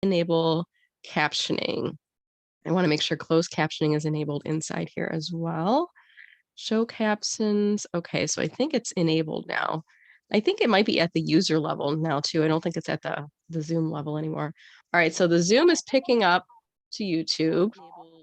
enable captioning. I want to make sure closed captioning is enabled inside here as well. Show captions. Okay, so I think it's enabled now. I think it might be at the user level now too. I don't think it's at the Zoom level anymore. All right, so the Zoom is picking up to YouTube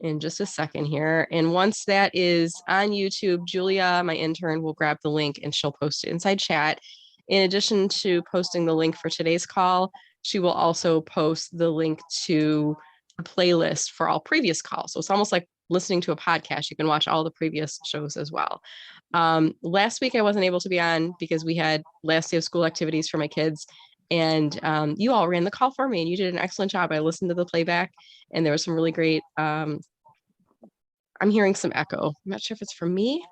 in just a second here. And once that is on YouTube, Julia, my intern, will grab the link and she'll post it inside chat. In addition to posting the link for today's call, she will also post the link to a playlist for all previous calls. So it's almost like listening to a podcast. You can watch all the previous shows as well. Last week I wasn't able to be on because we had last day of school activities for my kids, and you all ran the call for me and you did an excellent job. I listened to the playback and there was some really great, I'm hearing some echo. I'm not sure if it's from me.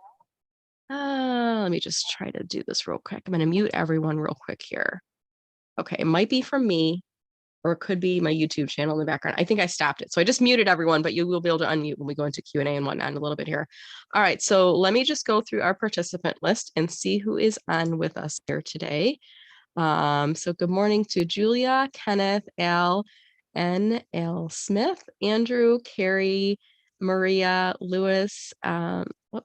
Let me just try to do this real quick. I'm going to mute everyone real quick here. Okay, it might be from me, or it could be my YouTube channel in the background. I think I stopped it. So I just muted everyone, but you will be able to unmute when we go into Q&A and whatnot in a little bit here. All right, so let me just go through our participant list and see who is on with us here today. So good morning to Julia, Kenneth, Al, N.L. Smith, Andrew, Carrie, Maria, Lewis,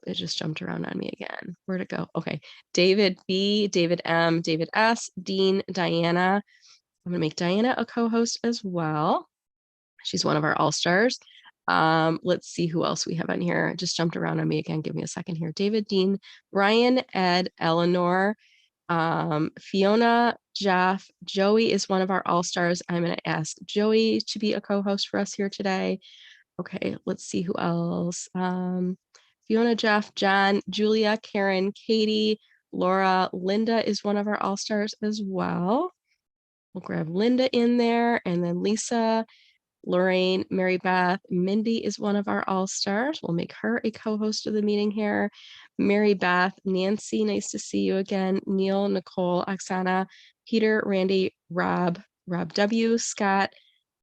it just jumped around on me again. Where'd it go? Okay, David B, David M, David S, Dean, Diana. I'm gonna make Diana a co-host as well. She's one of our all-stars. Let's see who else we have on here. It just jumped around on me again. Give me a second here. David, Dean, Ryan, Ed, Eleanor, Fiona, Jeff, Joey is one of our all-stars. I'm going to ask Joey to be a co-host for us here today. Okay, let's see who else. Fiona, Jeff, John, Julia, Karen, Katie, Laura, Linda is one of our all-stars as well. We'll grab Linda in there, and then Lisa, Lorraine, Mary Beth, Mindy is one of our all-stars. We'll make her a co-host of the meeting here. Mary Beth, Nancy, nice to see you again. Neil, Nicole, Oksana, Peter, Randy, Rob, Rob W, Scott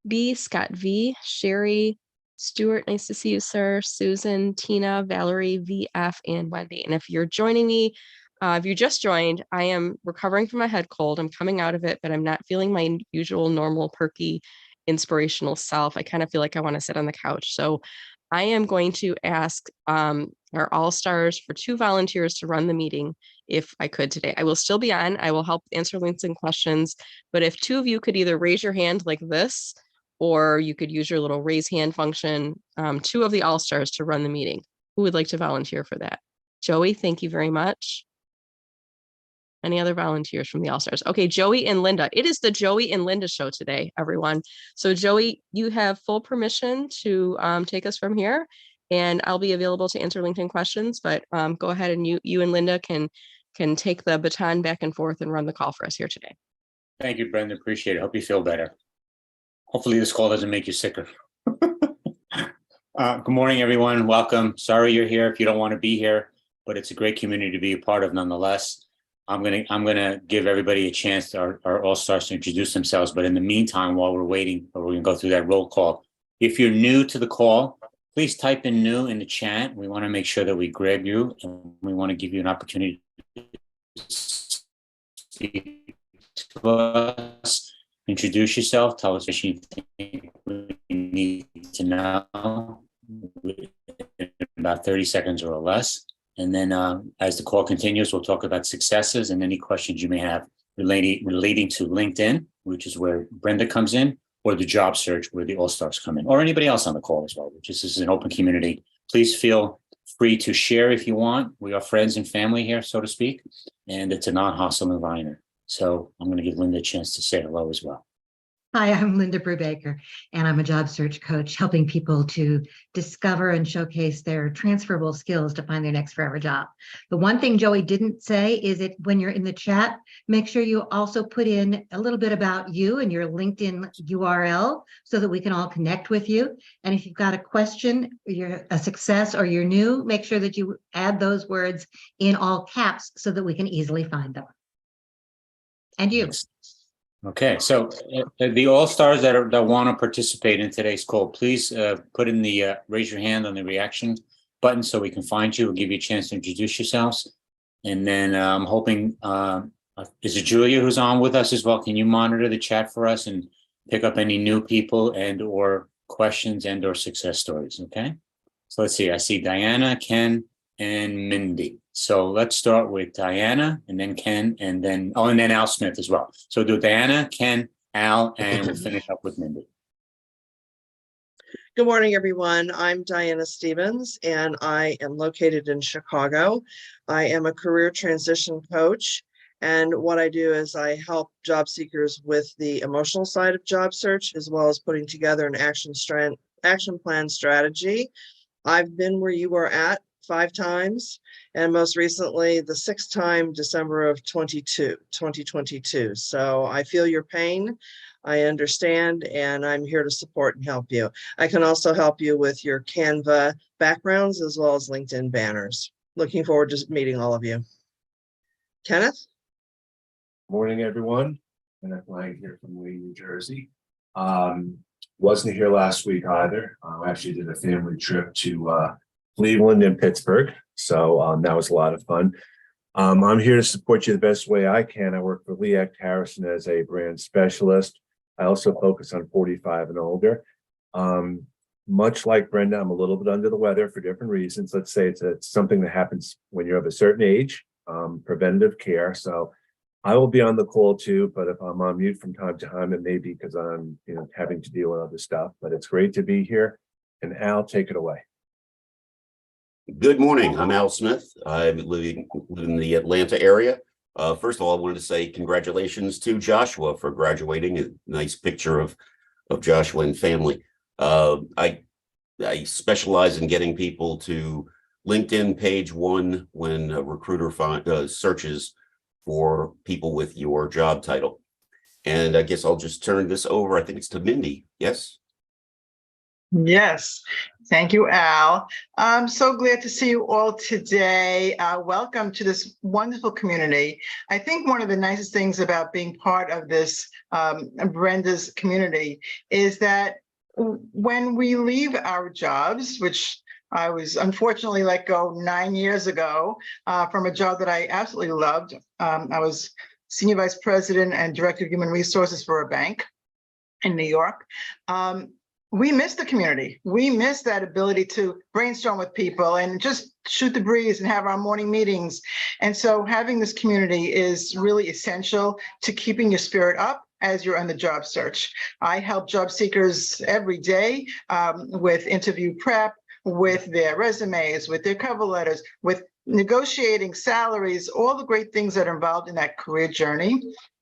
B, Scott V, Sherry, Stuart, nice to see you, sir. Susan, Tina, Valerie, VF, and Wendy. And if you're joining me, if you just joined, I am recovering from a head cold. I'm coming out of it, but I'm not feeling my usual normal perky inspirational self. I kind of feel like I want to sit on the couch. So I am going to ask our all-stars for 2 volunteers to run the meeting if I could today. I will still be on. I will help answer links and questions, but if 2 of you could either raise your hand like this, or you could use your little raise hand function, 2 of the all-stars to run the meeting. Who would like to volunteer for that? Joey, thank you very much. Any other volunteers from the All-Stars? Okay, Joey and Linda. It is the Joey and Linda show today, everyone. So Joey, you have full permission to take us from here, and I'll be available to answer LinkedIn questions, but go ahead and you and Linda can take the baton back and forth and run the call for us here today. Thank you, Brenda. Appreciate it. Hope you feel better. Hopefully this call doesn't make you sicker. Good morning, everyone. Welcome. Sorry you're here if you don't want to be here, but it's a great community to be a part of nonetheless. I'm gonna give everybody a chance, our all-stars, to introduce themselves. But in the meantime, while we're waiting, we're gonna go through that roll call. If you're new to the call, please type in new in the chat. We want to make sure that we grab you, and we want to give you an opportunity to speak to us. Introduce yourself. Tell us what you think we need to know in about 30 seconds or less. And then as the call continues, we'll talk about successes and any questions you may have relating to LinkedIn, which is where Brenda comes in, or the job search where the all-stars come in, or anybody else on the call as well, which is an open community. Please feel free to share if you want. We are friends and family here, so to speak, and it's a non-hostile environment. So I'm going to give Linda a chance to say hello as well. Hi, I'm Linda Brubaker, and I'm a job search coach helping people to discover and showcase their transferable skills to find their next forever job. The one thing Joey didn't say is that when you're in the chat, make sure you also put in a little bit about you and your LinkedIn URL so that we can all connect with you. And if you've got a question, you're a success, or you're new, make sure that you add those words in all caps so that we can easily find them. And you. Okay, so the all-stars that want to participate in today's call, please put in the raise your hand on the reaction button so we can find you. We'll give you a chance to introduce yourselves. And then I'm hoping, is it Julia who's on with us as well? Can you monitor the chat for us and pick up any new people and or questions and or success stories. Okay. So let's see. I see Diana, Ken, and Mindy. So let's start with Diana and then Ken and then Al Smith as well. So do Diana, Ken, Al, and we'll finish up with Mindy. Good morning, everyone. I'm Diana Stevens, and I am located in Chicago. I am a career transition coach, and what I do is I help job seekers with the emotional side of job search, as well as putting together an action plan strategy. I've been where you were at 5 times, and most recently the 6th time, December of 2022. So I feel your pain. I understand, and I'm here to support and help you. I can also help you with your Canva backgrounds as well as LinkedIn banners. Looking forward to meeting all of you. Kenneth? Morning, everyone. Kenneth Lang here from Wayne, New Jersey. Wasn't here last week either. I actually did a family trip to Cleveland and Pittsburgh. So that was a lot of fun. I'm here to support you the best way I can. I work for Lee Act Harrison as a brand specialist. I also focus on 45 and older. Much like Brenda, I'm a little bit under the weather for different reasons. Let's say it's something that happens when you're of a certain age, preventative care. So I will be on the call too, but if I'm on mute from time to time, it may be because I'm having to deal with other stuff, but it's great to be here. And Al, take it away. Good morning. I'm Al Smith. I live in the Atlanta area. First of all, I wanted to say congratulations to Joshua for graduating. A nice picture of Joshua and family. I specialize in getting people to LinkedIn page 1 when a recruiter searches for people with your job title. And I guess I'll just turn this over. I think it's to Mindy. Yes. Yes, thank you, Al. I'm so glad to see you all today. Welcome to this wonderful community. I think one of the nicest things about being part of this Brenda's community is that when we leave our jobs, which I was unfortunately let go 9 years ago from a job that I absolutely loved. I was Senior Vice President and Director of Human Resources for a bank in New York. We miss the community. We miss that ability to brainstorm with people and just shoot the breeze and have our morning meetings. And so having this community is really essential to keeping your spirit up as you're on the job search. I help job seekers every day with interview prep, with their resumes, with their cover letters, with negotiating salaries, all the great things that are involved in that career journey.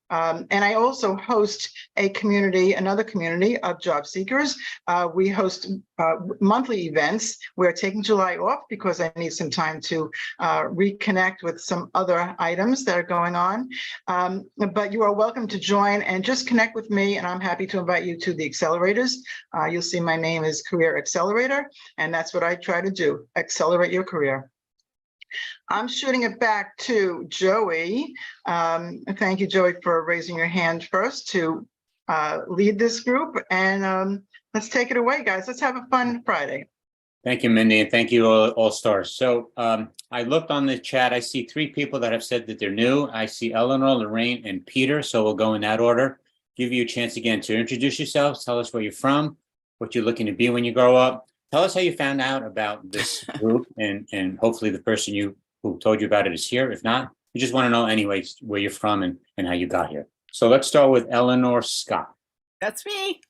And I also host another community of job seekers. We host monthly events. We're taking July off because I need some time to reconnect with some other items that are going on. But you are welcome to join and just connect with me, and I'm happy to invite you to the accelerators. You'll see my name is Career Accelerator, and that's what I try to do, accelerate your career. I'm shooting it back to Joey. Thank you, Joey, for raising your hand first to lead this group. And let's take it away, guys. Let's have a fun Friday. Thank you, Mindy, and thank you, all stars. So I looked on the chat. I see 3 people that have said that they're new. I see Eleanor, Lorraine, and Peter. So we'll go in that order. Give you a chance again to introduce yourselves. Tell us where you're from, what you're looking to be when you grow up. Tell us how you found out about this group, and hopefully the person who told you about it is here. If not, we just want to know anyways where you're from and how you got here. So let's start with Eleanor Scott. That's me.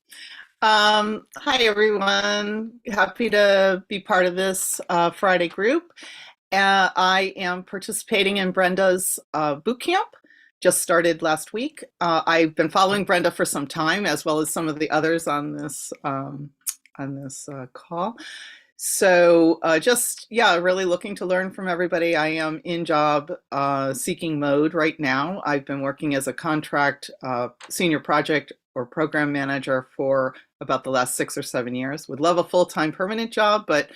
Hi, everyone. Happy to be part of this Friday group. I am participating in Brenda's boot camp. Just started last week. I've been following Brenda for some time, as well as some of the others on this call. So really looking to learn from everybody. I am in job seeking mode right now. I've been working as a contract senior project or program manager for about the last 6 or 7 years. Would love a full-time permanent job, but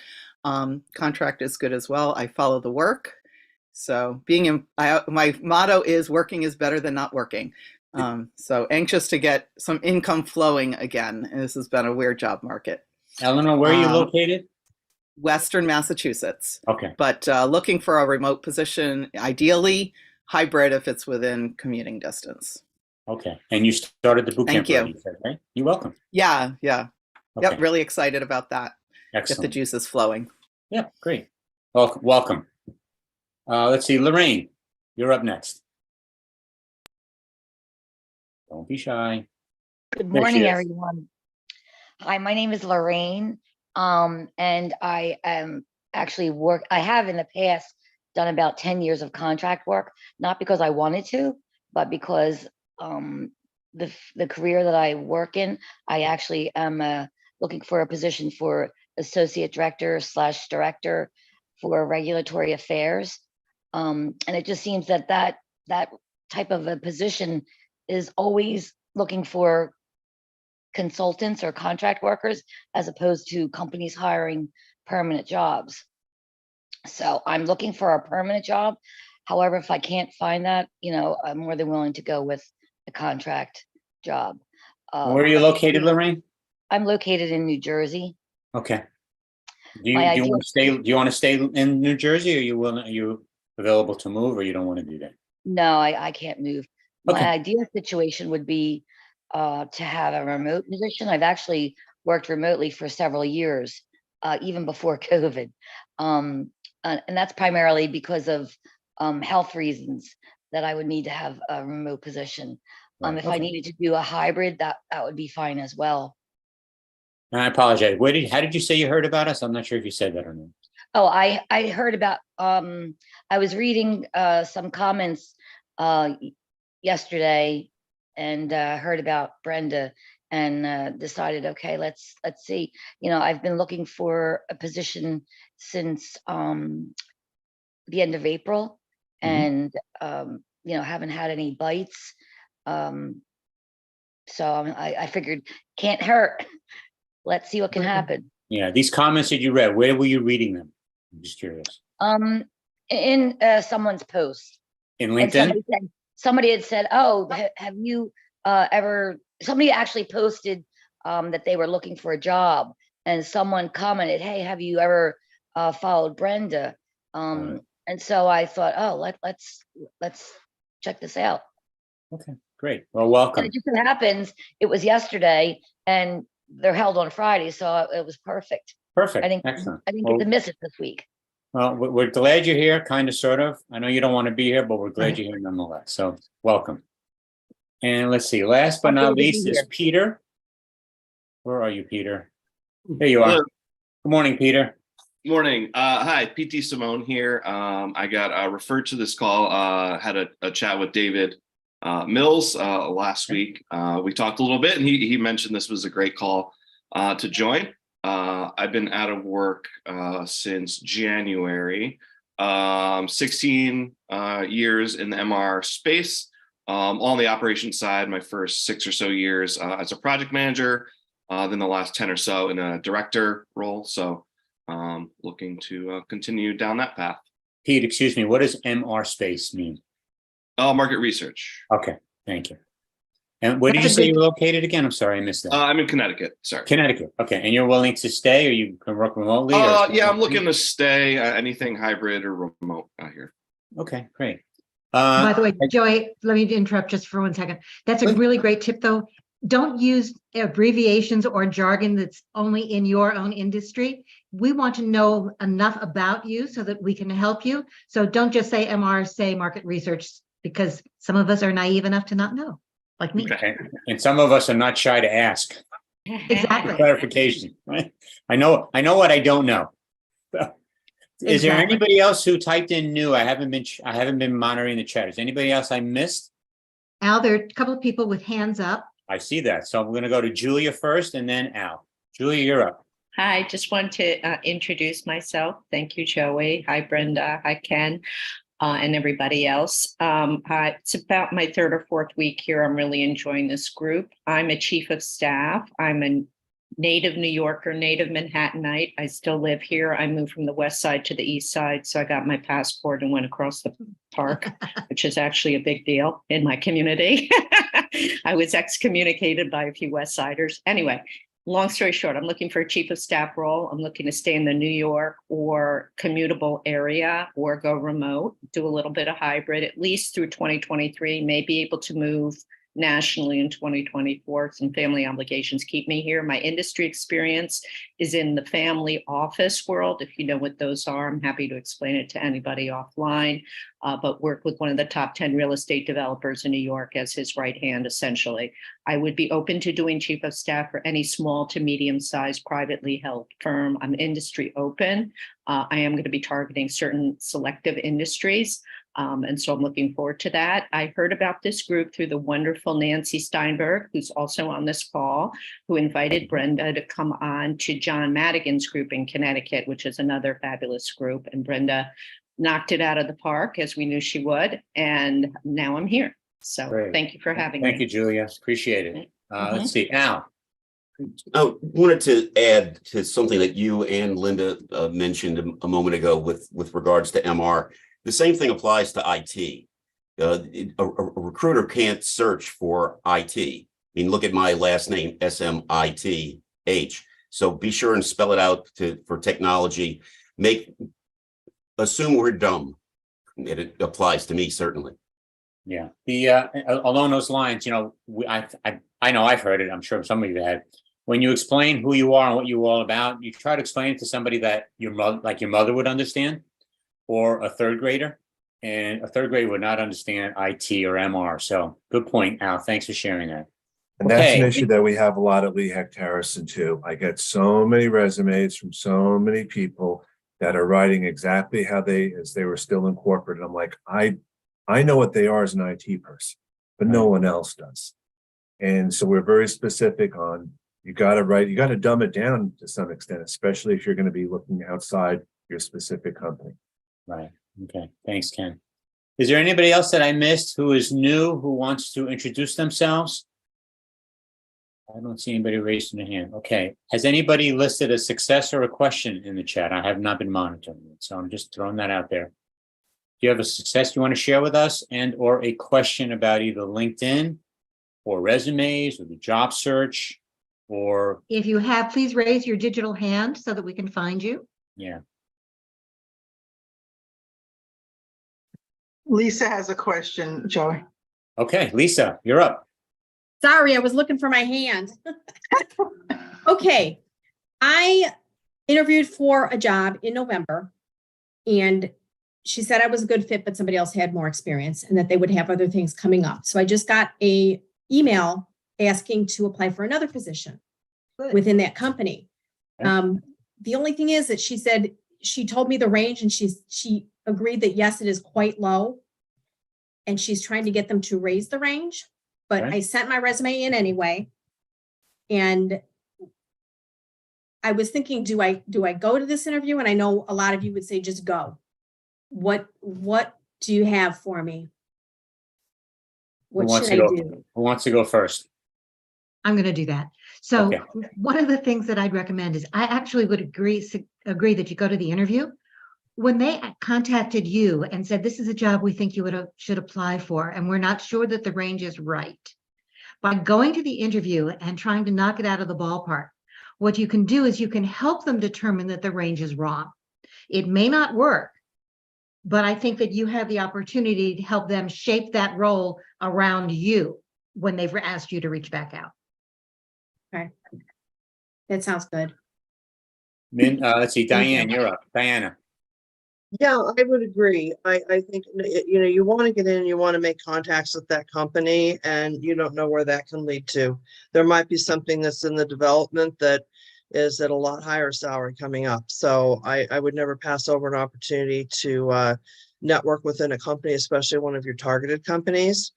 contract is good as well. I follow the work. So my motto is working is better than not working. So anxious to get some income flowing again. This has been a weird job market. Eleanor, where are you located? Western Massachusetts. Okay. But looking for a remote position, ideally hybrid if it's within commuting distance. Okay. And you started the boot Thank camp you. already, you said, right? You're welcome. Yeah. Yep. Okay. Really excited about that. Get the Excellent. juices flowing. Yeah, great. Welcome. Let's see, Lorraine, you're up next. Don't be shy. Good There she morning, is. everyone. Hi, my name is Lorraine. And I am actually I have in the past done about 10 years of contract work, not because I wanted to, but because the career that I work in, I actually am looking for a position for associate director / director for regulatory affairs. And it just seems that that type of a position is always looking for consultants or contract workers as opposed to companies hiring permanent jobs. So I'm looking for a permanent job. However, if I can't find that, I'm more than willing to go with a contract job. Where are you located, Lorraine? I'm located in New Jersey. Okay. Do My you idea- want to stay? Do you want to stay in New Jersey, or are you available to move, or you don't want to do that? No, I can't move. My Okay. ideal situation would be to have a remote position. I've actually worked remotely for several years, even before COVID. And that's primarily because of health reasons that I would need to have a remote position. Right, If I okay. needed to do a hybrid, that would be fine as well. I apologize. How did you say you heard about us? I'm not sure if you said that or not. Oh, I heard about, I was reading some comments yesterday and heard about Brenda and decided, okay, let's see. I've been looking for a position since the end of April, and haven't had any bites. So I figured can't hurt. Let's see what can happen. Yeah, these comments that you read, where were you reading them? I'm just curious. In someone's post. In And LinkedIn? somebody had said, oh, have you somebody actually posted that they were looking for a job, and someone commented, hey, have you ever followed Brenda? Right. And so I thought, oh, let's check this out. Okay, great. Well, And welcome. it just so happens it was yesterday, and they're held on Friday, so it was perfect. Perfect. I didn't Excellent. get to miss it this week. Well, we're glad you're here, kind of, sort of. I know you don't want to be here, but we're glad you're here nonetheless. So welcome. And let's see, last but not least is Peter. Where are you, Peter? There you are. Hello. Good morning, Peter. Morning. Hi, PT Simone here. I got referred to this call. Had a chat with David Mills last week. We talked a little bit, and he mentioned this was a great call to join. I've been out of work since January. 16 years in the MR space, all on the operations side. My first 6 or so years as a project manager, then the last 10 or so in a director role. So looking to continue down that path. Pete, excuse me, what does MR space mean? Market research. Okay, thank you. And where did you say you were located again? I'm sorry, I missed that. I'm in Connecticut. Sorry. Connecticut. Okay, and you're willing to stay, or you can work remotely? Yeah, I'm looking to stay. Anything hybrid or remote out here. Okay, great. By the way, Joey, let me interrupt just for 1 second. That's a really great tip, though. Don't use abbreviations or jargon that's only in your own industry. We want to know enough about you so that we can help you. So don't just say MR, say market research, because some of us are naive enough to not know, like me. Okay. And some of us are not shy to ask. Exactly. Clarification, right? I know what I don't know. Is there anybody else who typed in new? I haven't been monitoring the chat. Is anybody else I missed? Al, there are a couple of people with hands up. I see that. So I'm going to go to Julia first and then Al. Julia, you're up. Hi, just want to introduce myself. Thank you, Joey. Hi, Brenda. Hi, Ken, and everybody else. It's about my 3rd or 4th week here. I'm really enjoying this group. I'm a chief of staff. I'm a native New Yorker, native Manhattanite. I still live here. I moved from the west side to the east side. So I got my passport and went across the park, which is actually a big deal in my community. I was excommunicated by a few West Siders. Anyway, long story short, I'm looking for a chief of staff role. I'm looking to stay in the New York or commutable area or go remote, do a little bit of hybrid, at least through 2023, may be able to move nationally in 2024. Some family obligations keep me here. My industry experience is in the family office world. If you know what those are, I'm happy to explain it to anybody offline, but work with one of the top 10 real estate developers in New York as his right hand, essentially. I would be open to doing chief of staff for any small to medium-sized privately held firm. I'm industry open. I am going to be targeting certain selective industries. And so I'm looking forward to that. I heard about this group through the wonderful Nancy Steinberg, who's also on this call, who invited Brenda to come on to John Madigan's group in Connecticut, which is another fabulous group. And Brenda knocked it out of the park, as we knew she would. And now I'm here. So Great. thank you for having me. Thank you, Julia. Appreciate it. Let's see, Al. I wanted to add to something that you and Linda mentioned a moment ago with regards to MR. The same thing applies to IT. A recruiter can't search for IT. I mean, look at my last name, S-M-I-T-H. So be sure and spell it out for technology. Assume we're dumb. It applies to me, certainly. Yeah. Along those lines, I know I've heard it. I'm sure some of you have. When you explain who you are and what you're all about, you try to explain it to somebody that your mother would understand, or a third grader, and a third grader would not understand IT or MR. So good point, Al. Thanks for sharing that. And that's an issue that we have a lot at Lee Hecht Harrison too. I get so many resumes from so many people that are writing exactly as they were still in corporate. And I'm like, I know what they are as an IT person, but no one else does. And so we're very specific on, you got to dumb it down to some extent, especially if you're going to be looking outside your specific company. Right. Okay. Thanks, Ken. Is there anybody else that I missed who is new, who wants to introduce themselves? I don't see anybody raising their hand. Okay. Has anybody listed a success or a question in the chat? I have not been monitoring it, so I'm just throwing that out there. Do you have a success you want to share with us, and or a question about either LinkedIn or resumes or the job search, or If you have, please raise your digital hand so that we can find you. yeah. Lisa has a question, Joey. Okay, Lisa, you're up. Sorry, I was looking for my hand. Okay, I interviewed for a job in November, and she said I was a good fit, but somebody else had more experience and that they would have other things coming up. So I just got an email asking to apply for another position within that company. The only thing is that she said, she told me the range, and she agreed that yes, it is quite low, and she's trying to get them to raise the range. But I sent my resume in anyway, and I was thinking, do I go to this interview? And I know a lot of you would say just go. What do you have for me? What should I do? Who wants to go first? I'm going to do that. So Okay. one of the things that I'd recommend is I actually would agree that you go to the interview. When they contacted you and said, this is a job we think you should apply for, and we're not sure that the range is right. By going to the interview and trying to knock it out of the ballpark, what you can do is you can help them determine that the range is wrong. It may not work, but I think that you have the opportunity to help them shape that role around you when they've asked you to reach back out. Okay. That sounds good. Let's see, Diane, you're up. Diana. Yeah, I would agree. I think, you want to get in, you want to make contacts with that company, and you don't know where that can lead to. There might be something that's in the development that is at a lot higher salary coming up. So I would never pass over an opportunity to network within a company, especially one of your targeted companies.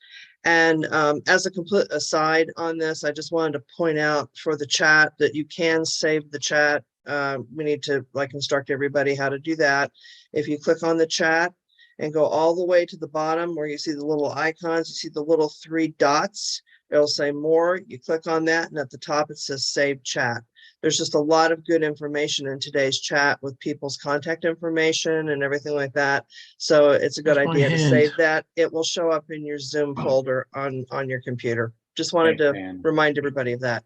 And as a complete aside on this, I just wanted to point out for the chat that you can save the chat. We need to instruct everybody how to do that. If you click on the chat and go all the way to the bottom where you see the little icons, you see the little 3 dots, it'll say more. You click on that, and at the top it says save chat. There's just a lot of good information in today's chat with people's contact information and everything like that. So it's a good idea to save that. It will show up in your Zoom folder on your computer. Just wanted to remind everybody of that.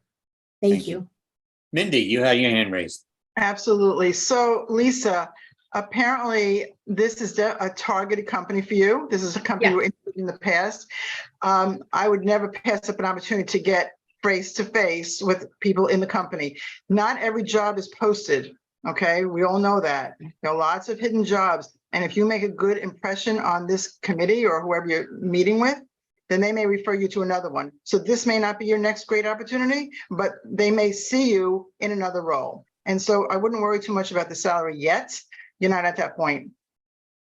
Thank you. Mindy, you had your hand raised. Absolutely. So Lisa, Apparently, this is a targeted company for you. This is a company you were interested in the past. I would never pass up an opportunity to get face to face with people in the company. Not every job is posted. Okay, we all know that. There are lots of hidden jobs. And if you make a good impression on this committee or whoever you're meeting with, then they may refer you to another one. So this may not be your next great opportunity, but they may see you in another role. And so I wouldn't worry too much about the salary yet. You're not at that point.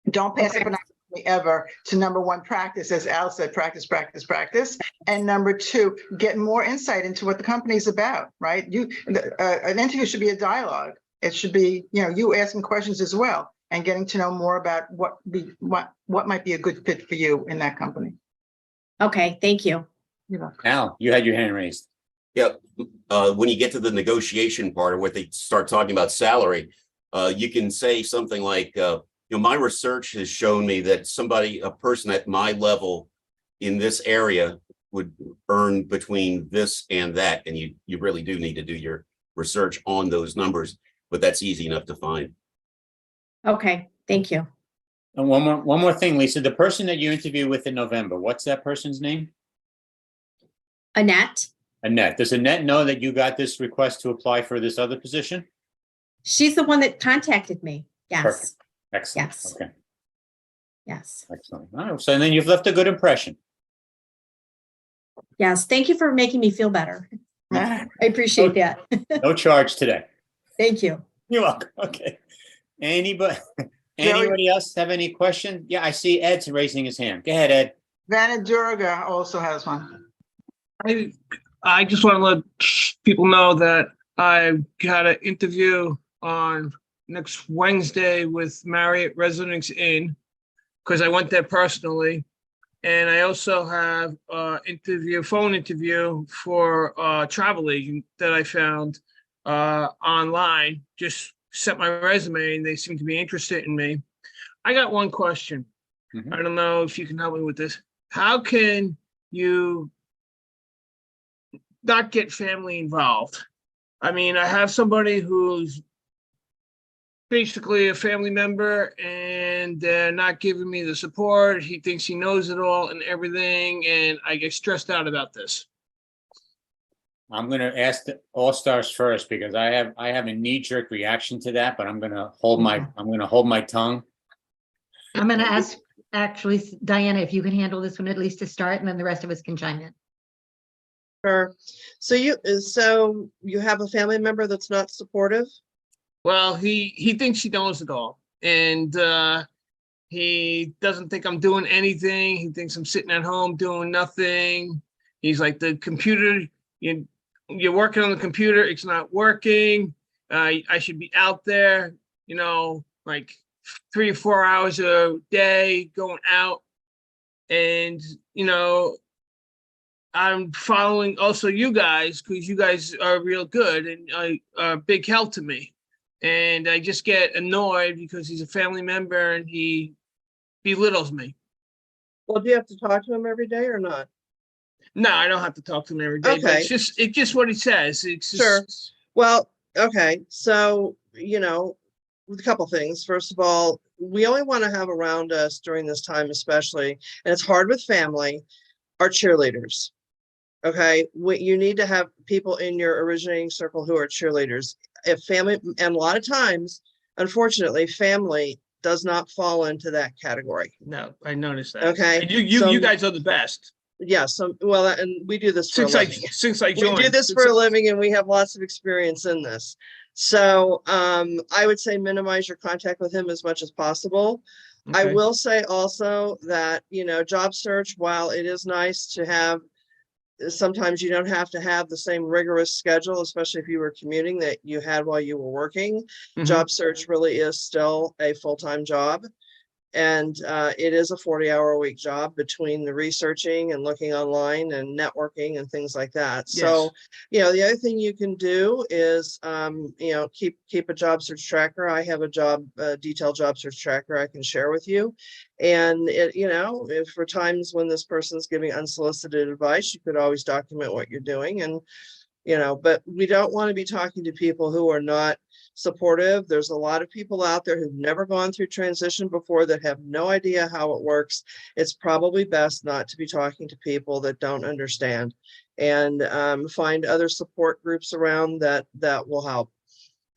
Don't pass up an opportunity ever to number one, practice, as Al said, practice, practice, practice. And number two, get more insight into what the company's about, right? An interview should be a dialogue. It should be, you asking questions as well and getting to know more about what might be a good fit for you in that company. Okay, thank you. Al, you had your hand raised. Yeah, when you get to the negotiation part or what they start talking about salary, you can say something like, my research has shown me that a person at my level in this area would earn between this and that. And you really do need to do your research on those numbers, but that's easy enough to find. Okay, thank you. And one more thing, Lisa, the person that you interview with in November, what's that person's name? Annette, Annette. Does Annette know that you got this request to apply for this other position? she's the one that contacted me. Yes, Perfect. Excellent. Yes. Okay. yes, Excellent. All right. So then you've left a good impression. yes. Thank you for making me feel better. I appreciate that. No charge today. Thank you. You're welcome. Okay. Anybody else have any questions? Yeah, I see Ed's raising his hand. Go ahead, Ed. Vanna Durga also has one. I just want to let people know that I've got an interview on next Wednesday with Marriott Residence Inn because I went there personally. And I also have phone interview for a travel agent that I found online. Just sent my resume and they seem to be interested in me. I got one question. Mhm. I don't know if you can help me with this. How can you not get family involved? I mean, I have somebody who's basically a family member and they're not giving me the support. He thinks he knows it all and everything, and I get stressed out about this. I'm going to ask the All-Stars first because I have a knee-jerk reaction to that, but I'm going to hold my tongue. I'm going to ask, actually, Diana, if you can handle this one at least to start, and then the rest of us can chime in. Sure. So you have a family member that's not supportive? Well, he thinks he knows it all, and he doesn't think I'm doing anything. He thinks I'm sitting at home doing nothing. He's like, the computer, you're working on the computer, it's not working. I should be out there, like 3 or 4 hours a day going out. And, I'm following also you guys because you guys are real good and are a big help to me. And I just get annoyed because he's a family member and he belittles me. Well, do you have to talk to him every day or not? No, I don't have to talk to him every day. But Okay. it's just what he says. It's just, Sure. Well, okay. So, a couple things. First of all, we only want to have around us during this time, especially, and it's hard with family, are cheerleaders. Okay. You need to have people in your originating circle who are cheerleaders. If family, and a lot of times, unfortunately, family does not fall into that category. no, I noticed that. Okay. And you guys are the best. Yeah. And we do this for a living. Since I joined. We do this for a living and we have lots of experience in this. So I would say minimize your contact with him as much as possible. I Okay. will say also that, job search, while it is nice to have, sometimes you don't have to have the same rigorous schedule, especially if you were commuting, that you had while you were working. Mhm. Job search really is still a full-time job. And it is a 40-hour-a-week job between the researching and looking online and networking and things like that. So, the other thing you can do is, keep a job search tracker. I have a detailed job search tracker I can share with you. And if for times when this person's giving unsolicited advice, you could always document what you're doing. And but we don't want to be talking to people who are not supportive. There's a lot of people out there who've never gone through transition before that have no idea how it works. It's probably best not to be talking to people that don't understand, and find other support groups around that will help.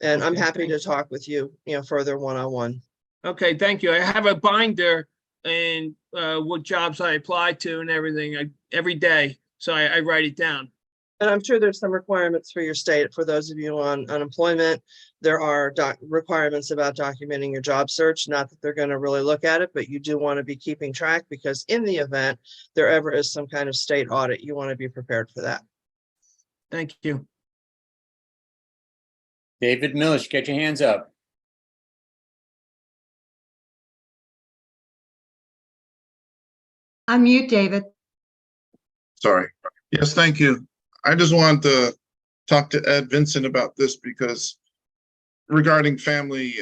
And I'm Okay, happy to thank- talk with you, further one-on-one. Okay, thank you. I have a binder and what jobs I apply to and everything every day. So I write it down. And I'm sure there's some requirements for your state. For those of you on unemployment, there are requirements about documenting your job search. Not that they're going to really look at it, but you do want to be keeping track, because in the event there ever is some kind of state audit, you want to be prepared for that. Thank you. David Mills, get your hands up. Unmute, David. Sorry. Yes, thank you. I just wanted to talk to Ed Vincent about this because regarding family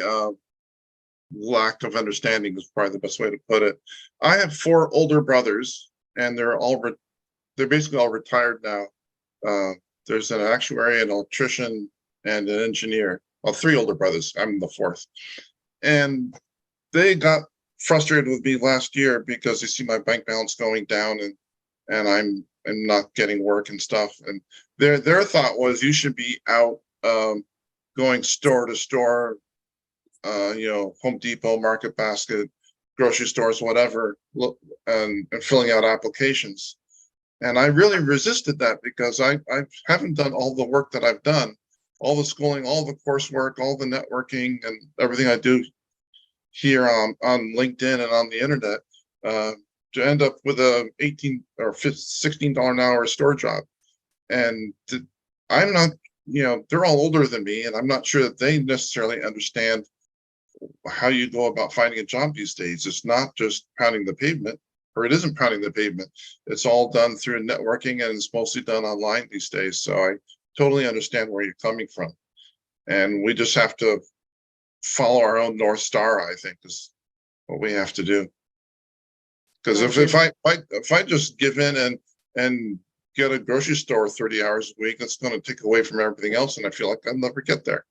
lack of understanding is probably the best way to put it. I have 4 older brothers, and they're basically all retired now. There's an actuary, an electrician, and an engineer. Well, 3 older brothers. I'm the 4th. And they got frustrated with me last year because they see my bank balance going down and I'm not getting work and stuff. And their thought was, you should be out going store to store, Home Depot, Market Basket, grocery stores, whatever, and filling out applications. And I really resisted that because I haven't done all the work that I've done, all the schooling, all the coursework, all the networking, and everything I do here on LinkedIn and on the internet, to end up with a $18 or $16 an hour store job. And I'm not, they're all older than me, and I'm not sure that they necessarily understand how you go about finding a job these days. It's not just pounding the pavement, or it isn't pounding the pavement. It's all done through networking, and it's mostly done online these days. So I totally understand where you're coming from. And we just have to follow our own North Star, I think, is what we have to do. Because if I just give in and get a grocery store 30 hours a week, that's going to take away from everything else, and I feel like I'll never get there.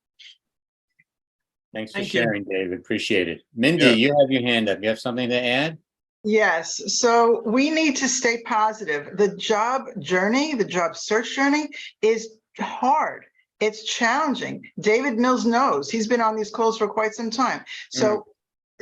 Thanks for Thank you. sharing, David. Appreciate it. Mindy, Yeah. you have your hand up. You have something to add? Yes, so we need to stay positive. The job journey, the job search journey is hard. It's challenging. David Mills knows. He's been on these calls for quite some time. So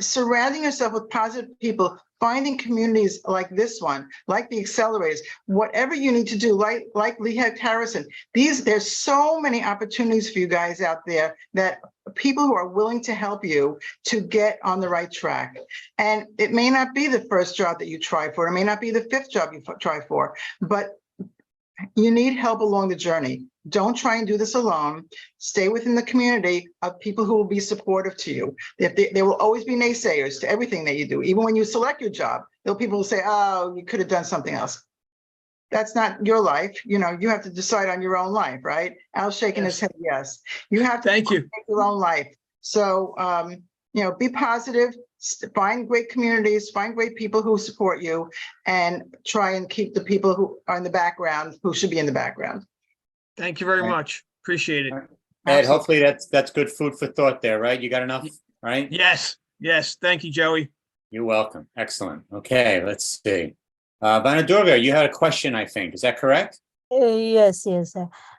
surrounding yourself with positive people, finding communities like this one, like the accelerators, whatever you need to do, like Lee Harrison, there's so many opportunities for you guys out there, that people who are willing to help you to get on the right track. And it may not be the first job that you try for, it may not be the 5th job you try for, but you need help along the journey. Don't try and do this alone. Stay within the community of people who will be supportive to you. There will always be naysayers to everything that you do. Even when you select your job, there'll be people who say, oh, you could have done something else. That's not your life. You have to decide on your own life, right? Al's shaking his head, yes. You have to Thank you. make your own life. So, be positive, find great communities, find great people who support you, and try and keep the people who are in the background, who should be in the background. Thank you very Right. much. Appreciate it. Ed, Absolutely. hopefully that's good food for thought there, right? You got enough, right? Yes. Thank you, Joey. You're welcome. Excellent. Okay, let's see. Vanadurga, you had a question, I think. Is that correct? Yes.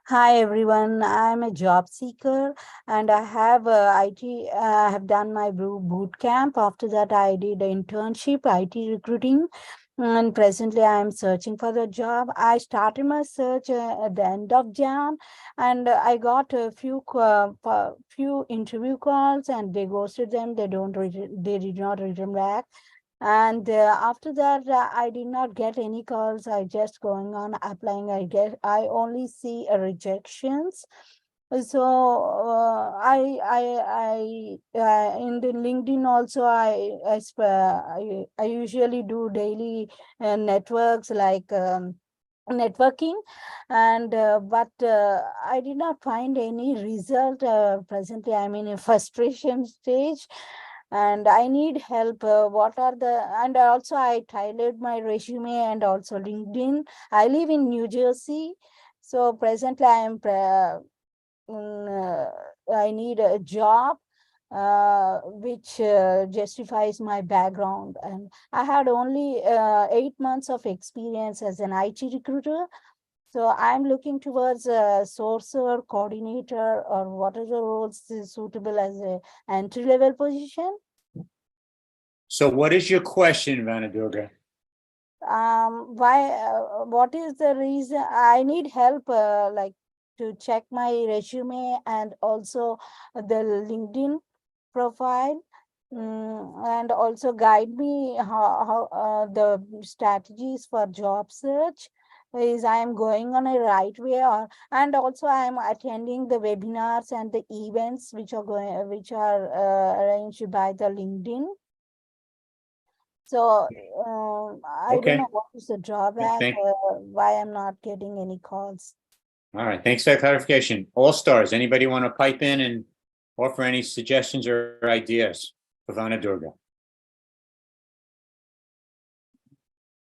Hi, everyone. I'm a job seeker and I have IT. I have done my boot camp. After that, I did an internship, IT recruiting. And presently, I am searching for the job. I started my search at the end of Jan, and I got a few interview calls, and they ghosted them. They did not return back. And after that, I did not get any calls. I just going on applying. I only see rejections. So I in the LinkedIn also I usually do daily networks like networking, and but I did not find any result. Presently, I'm in a frustration stage, and I need help. And also I tailored my resume and also LinkedIn. I live in New Jersey, So presently I need a job which justifies my background. And I had only 8 months of experience as an IT recruiter. So I'm looking towards a sourcer, coordinator, or what are the roles is suitable as a entry-level position. So what is your question, Vanadurga? What is the reason I need help, like to check my resume and also the LinkedIn profile, and also guide me how the strategies for job search is I am going on a right way, or and also I am attending the webinars and the events which are arranged by the LinkedIn. So I don't Okay. know what is the drawback, Thank- why I'm not getting any calls. All right, thanks for that clarification. All stars, anybody want to pipe in and offer any suggestions or ideas for Vanadurga?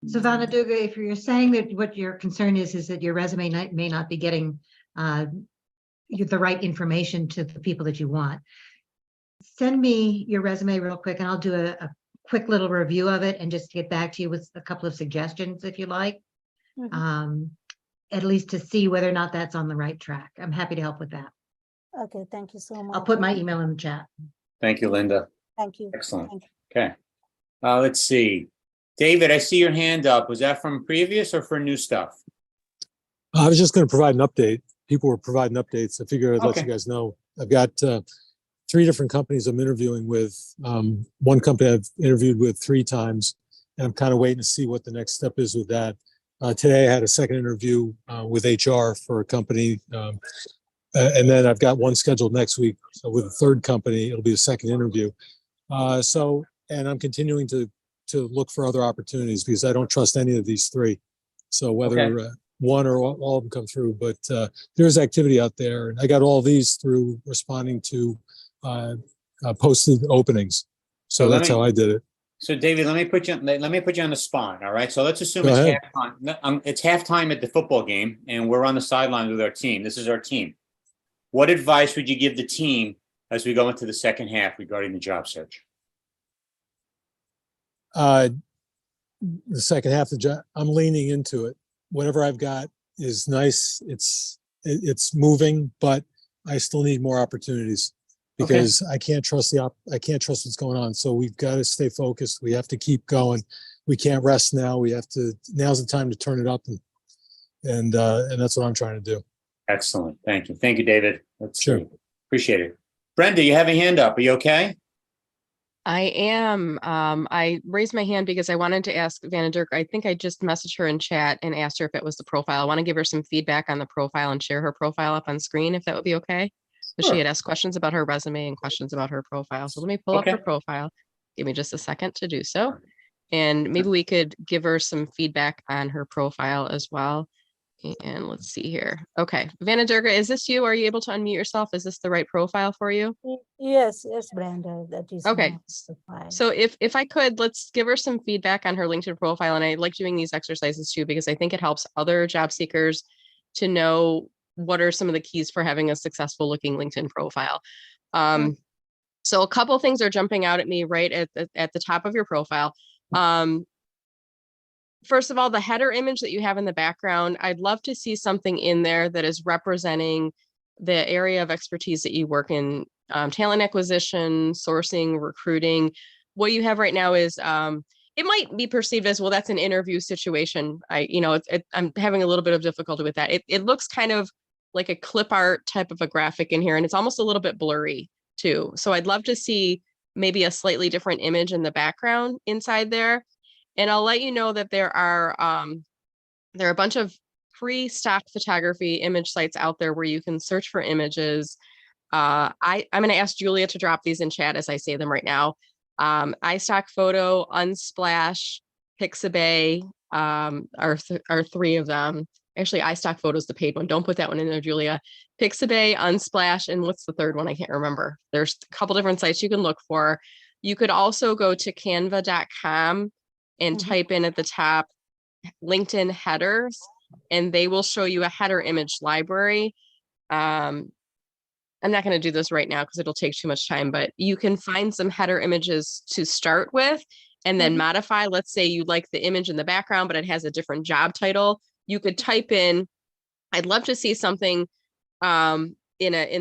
Savannah Duga, if you're saying that what your concern is that your resume may not be getting the right information to the people that you want, send me your resume real quick and I'll do a quick little review of it and just get back to you with a couple of suggestions if you like, at least to see whether or not that's on the right track. I'm happy to help with that. Okay, thank you so much. I'll put my email in the chat. Thank you, Linda. Thank you. Excellent. Thank you. Okay. Let's see. David, I see your hand up. Was that from previous or for new stuff? I was just going to provide an update. People were providing updates. I figured I'd let Okay. you guys know. I've got 3 different companies I'm interviewing with. One company I've interviewed with 3 times, and I'm kind of waiting to see what the next step is with that. Today I had a second interview with HR for a company. And then I've got one scheduled next week with a third company. It'll be the second interview. And I'm continuing to look for other opportunities because I don't trust any of these 3. So whether one or all of them come through, but there's activity out there. And I got all these through responding to posted openings. So that's how I did it. So David, let me put you on the spot. All right. So let's assume Go it's ahead. halftime. It's halftime at the football game, and we're on the sidelines with our team. This is our team. What advice would you give the team as we go into the second half regarding the job search? The second half of the job, I'm leaning into it. Whatever I've got is nice. It's moving, but I still need more opportunities because I can't trust what's going on. So we've got to stay focused. We have to keep going. We can't rest now. Now's the time to turn it up, and that's what I'm trying to do. Excellent. Thank you, David. That's Sure. great. Appreciate it. Brenda, you have a hand up. Are you okay? I am. I raised my hand because I wanted to ask Vanadurga. I think I just messaged her in chat and asked her if it was the profile. I want to give her some feedback on the profile and share her profile up on screen, if that would be okay. So Sure. she had asked questions about her resume and questions about her profile. So let me pull up her profile. Give me just a second to do so. And maybe we could give her some feedback on her profile as well. And let's see here. Okay, Vanadurga, is this you? Are you able to unmute yourself? Is this the right profile for you? Yes, Brenda, that is Okay. my profile. So if I could, let's give her some feedback on her LinkedIn profile. And I like doing these exercises too, because I think it helps other job seekers to know what are some of the keys for having a successful looking LinkedIn profile. So a couple things are jumping out at me right at the top of your profile. First of all, the header image that you have in the background, I'd love to see something in there that is representing the area of expertise that you work in, talent acquisition, sourcing, recruiting. What you have right now is, it might be perceived as, well, that's an interview situation. I'm having a little bit of difficulty with that. It looks kind of like a clip art type of a graphic in here, and it's almost a little bit blurry too. So I'd love to see maybe a slightly different image in the background inside there. And I'll let you know that there are a bunch of free stock photography image sites out there where you can search for images. I'm going to ask Julia to drop these in chat as I say them right now. iStock Photo, Unsplash, Pixabay are 3 of them. Actually, iStock Photo is the paid one. Don't put that one in there, Julia. Pixabay, Unsplash, and what's the third one? I can't remember. There's a couple different sites you can look for. You could also go to canva.com and type in at the top LinkedIn headers, and they will show you a header image library. I'm not going to do this right now because it'll take too much time, but you can find some header images to start with and then modify. Let's say you like the image in the background, but it has a different job title. You could type in, I'd love to see something in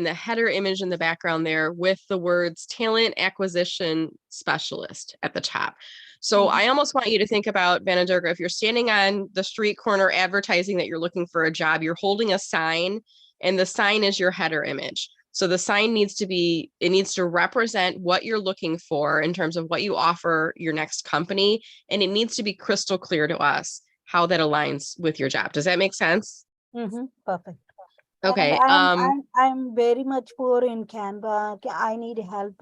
the header image in the background there with the words talent acquisition specialist at the top. So I almost want you to think about, Vanadurga, if you're standing on the street corner advertising that you're looking for a job, you're holding a sign and the sign is your header image. So the sign needs to represent what you're looking for in terms of what you offer your next company. And it needs to be crystal clear to us how that aligns with your job. Does that make sense? Perfect. Okay. And I'm very much poor in Canva. I need help.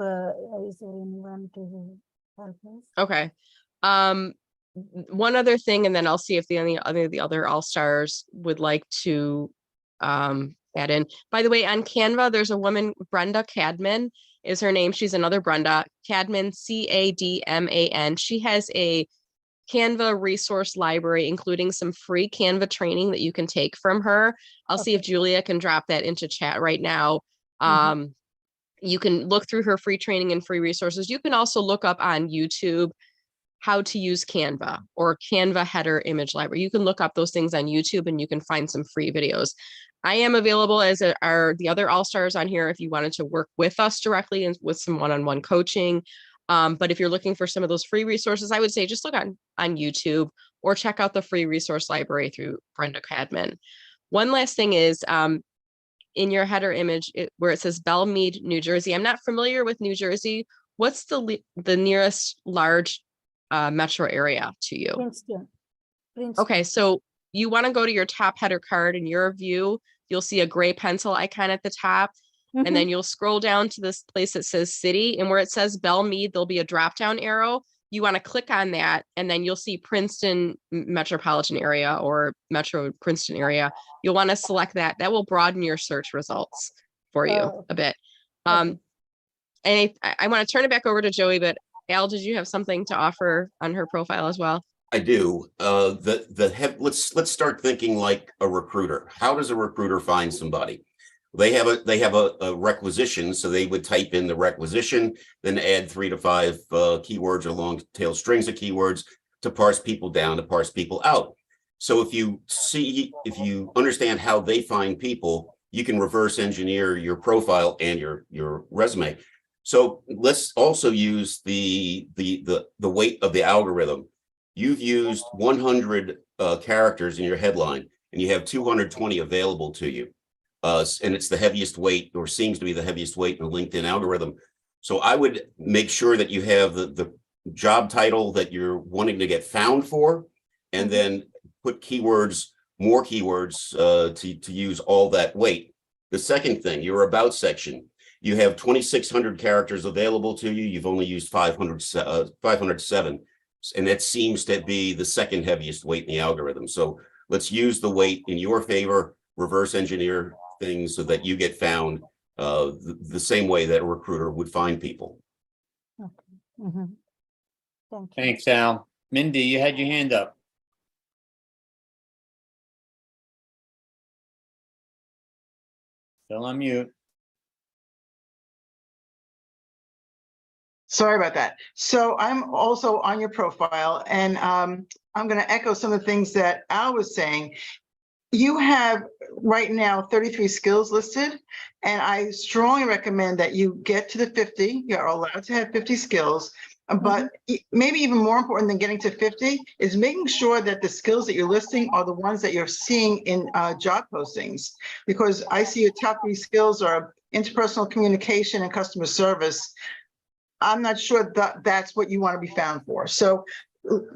Is there anyone to help us? Okay. One other thing, and then I'll see if the other all-stars would like to add in. By the way, on Canva, there's a woman, Brenda Cadman is her name. She's another Brenda Cadman, Cadman. She has a Canva resource library, including some free Canva training that you can take from her. I'll see if Julia can drop that into chat right now. You can look through her free training and free resources. You can also look up on YouTube how to use Canva or Canva header image library. You can look up those things on YouTube and you can find some free videos. I am available, as are the other all-stars on here, if you wanted to work with us directly and with some one-on-one coaching. But if you're looking for some of those free resources, I would say just look on YouTube or check out the free resource library through Brenda Cadman. One last thing is in your header image where it says Belmead, New Jersey. I'm not familiar with New Jersey. What's the nearest large metro area to you? Princeton. Okay, so you want to go to your top header card in your view. You'll see a gray pencil icon at the top. And then you'll scroll down to this place that says city, and where it says Belmead, there'll be a drop down arrow. You want to click on that, and then you'll see Princeton metropolitan area or Metro Princeton area. You'll want to select that. That will broaden your search results for you a bit. And I want to turn it back over to Joey, but Al, did you have something to offer on her profile as well? I do. Let's start thinking like a recruiter. How does a recruiter find somebody? They have a requisition, so they would type in the requisition, then add 3 to 5 keywords or long tail strings of keywords to parse people down, to parse people out. So if you understand how they find people, you can reverse engineer your profile and your resume. So let's also use the weight of the algorithm. You've used 100 characters in your headline, and you have 220 available to you. And it's the heaviest weight, or seems to be the heaviest weight in the LinkedIn algorithm. So I would make sure that you have the job title that you're wanting to get found for, and then put more keywords to use all that weight. The second thing, your about section. You have 2,600 characters available to you. You've only used 507. And that seems to be the second heaviest weight in the algorithm. So let's use the weight in your favor, reverse engineer things so that you get found the same way that a recruiter would find people. Thank you. Thanks, Al. Mindy, you had your hand up. Still on mute. Sorry about that. So I'm also on your profile, and I'm going to echo some of the things that Al was saying. You have right now 33 skills listed, and I strongly recommend that you get to the 50. You're allowed to have 50 skills, but maybe even more important than getting to 50 is making sure that the skills that you're listing are the ones that you're seeing in job postings. Because I see your top 3 skills are interpersonal communication and customer service. I'm not sure that that's what you want to be found for. So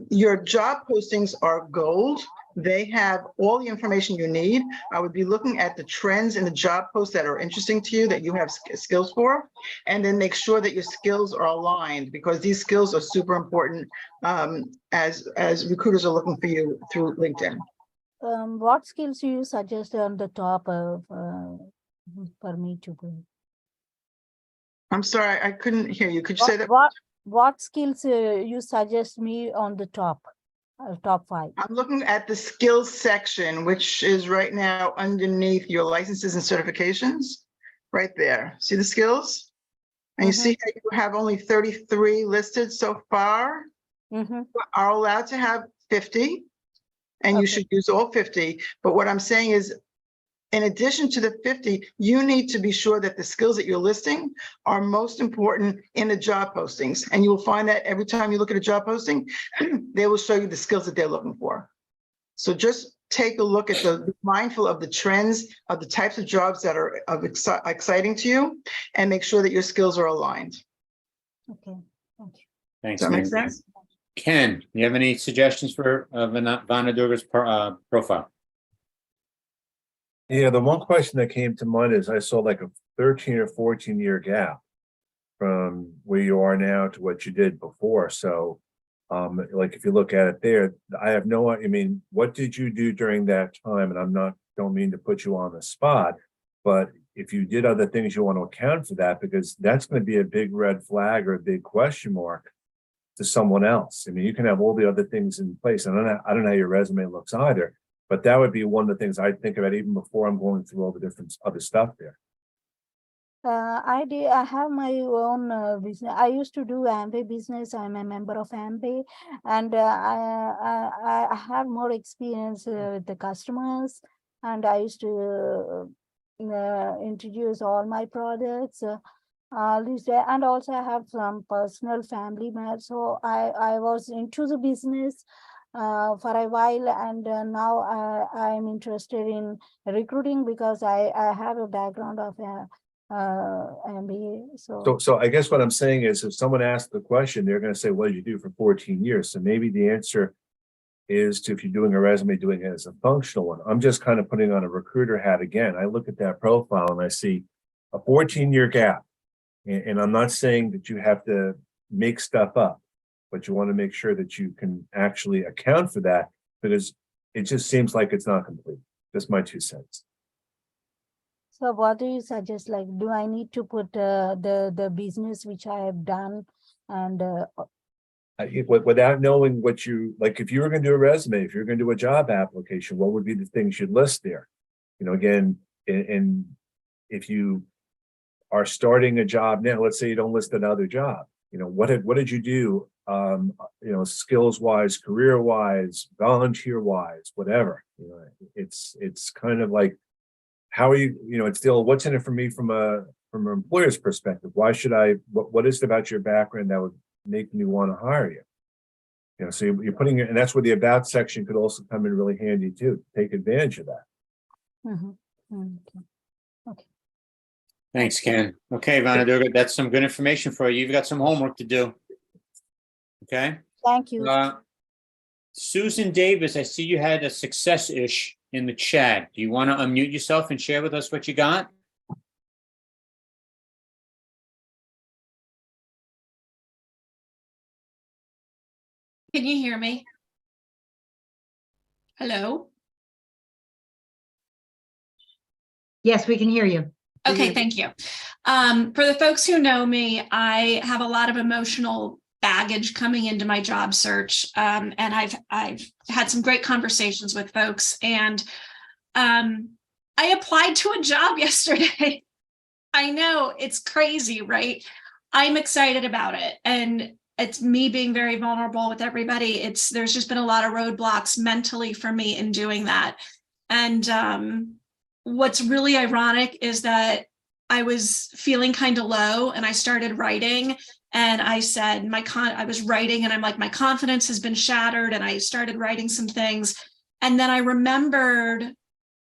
your job postings are gold. They have all the information you need. I would be looking at the trends in the job posts that are interesting to you, that you have skills for, and then make sure that your skills are aligned, because these skills are super important as recruiters are looking for you through LinkedIn. What skills do you suggest on the top of for me to go? I'm sorry, I couldn't hear you. Could you say that? What skills you suggest me on the top? top 5. I'm looking at the skills section, which is right now underneath your licenses and certifications, right there. See the skills? And you see how you have only 33 listed so far? You are allowed to have 50, and you should use all 50. But what I'm saying is, in addition to the 50, you need to be sure that the skills that you're listing are most important in the job postings. And you'll find that every time you look at a job posting, they will show you the skills that they're looking for. So just take a look at be mindful of the trends of the types of jobs that are exciting to you, and make sure that your skills are aligned. Okay, thank you. Thanks. Does that make Mary. sense? Ken, you have any suggestions for Vana Durga's profile? Yeah, the one question that came to mind is I saw like a 13 or 14 year gap from where you are now to what you did before. So like if you look at it there, I mean, what did you do during that time? And don't mean to put you on the spot, but if you did other things, you want to account for that, because that's going to be a big red flag or a big question mark to someone else. I mean, you can have all the other things in place, and I don't know how your resume looks either, but that would be one of the things I'd think about even before I'm going through all the different other stuff there. I have my own business. I used to do Amway business. I'm a member of Amway, and I have more experience with the customers, and I used to introduce all my products. And also I have some personal family matter. So I was into the business for a while, and now I'm interested in recruiting because I have a background of MBA. So I guess what I'm saying is, if someone asks the question, they're going to say, what did you do for 14 years? So maybe the answer is to, if you're doing a resume, doing it as a functional one. I'm just kind of putting on a recruiter hat again. I look at that profile and I see a 14-year gap. And I'm not saying that you have to make stuff up, but you want to make sure that you can actually account for that, because it just seems like it's not complete. That's my 2 cents. So what do you suggest? Like, do I need to put the business which I have done and without knowing what you, like, if you were going to do a resume, if you're going to do a job application, what would be the things you'd list there? You know, again, and if you are starting a job now, let's say you don't list another job, you know, what did you do, you know, skills wise, career wise, volunteer wise, whatever. You know, it's kind of like, how are you, you know, it's still, what's in it for me from an employer's perspective? Why should what is it about your background that would make me want to hire you? You know, so you're putting it, and that's where the about section could also come in really handy too. Take advantage of that. Okay. Thanks, Ken. Okay, Vana Durga, that's some good information for you. You've got some homework to do. Okay. Thank you. Susan Davis, I see you had a success-ish in the chat. Do you want to unmute yourself and share with us what you got? Can you hear me? Hello? Yes, we can hear you. Okay, thank you. For the folks who know me, I have a lot of emotional baggage coming into my job search. And I've had some great conversations with folks, and I applied to a job yesterday. I know, it's crazy, right? I'm excited about it. And it's me being very vulnerable with everybody. There's just been a lot of roadblocks mentally for me in doing that. And what's really ironic is that I was feeling kind of low, and I started writing, and I said, I was writing, and I'm like, my confidence has been shattered. And I started writing some things. And then I remembered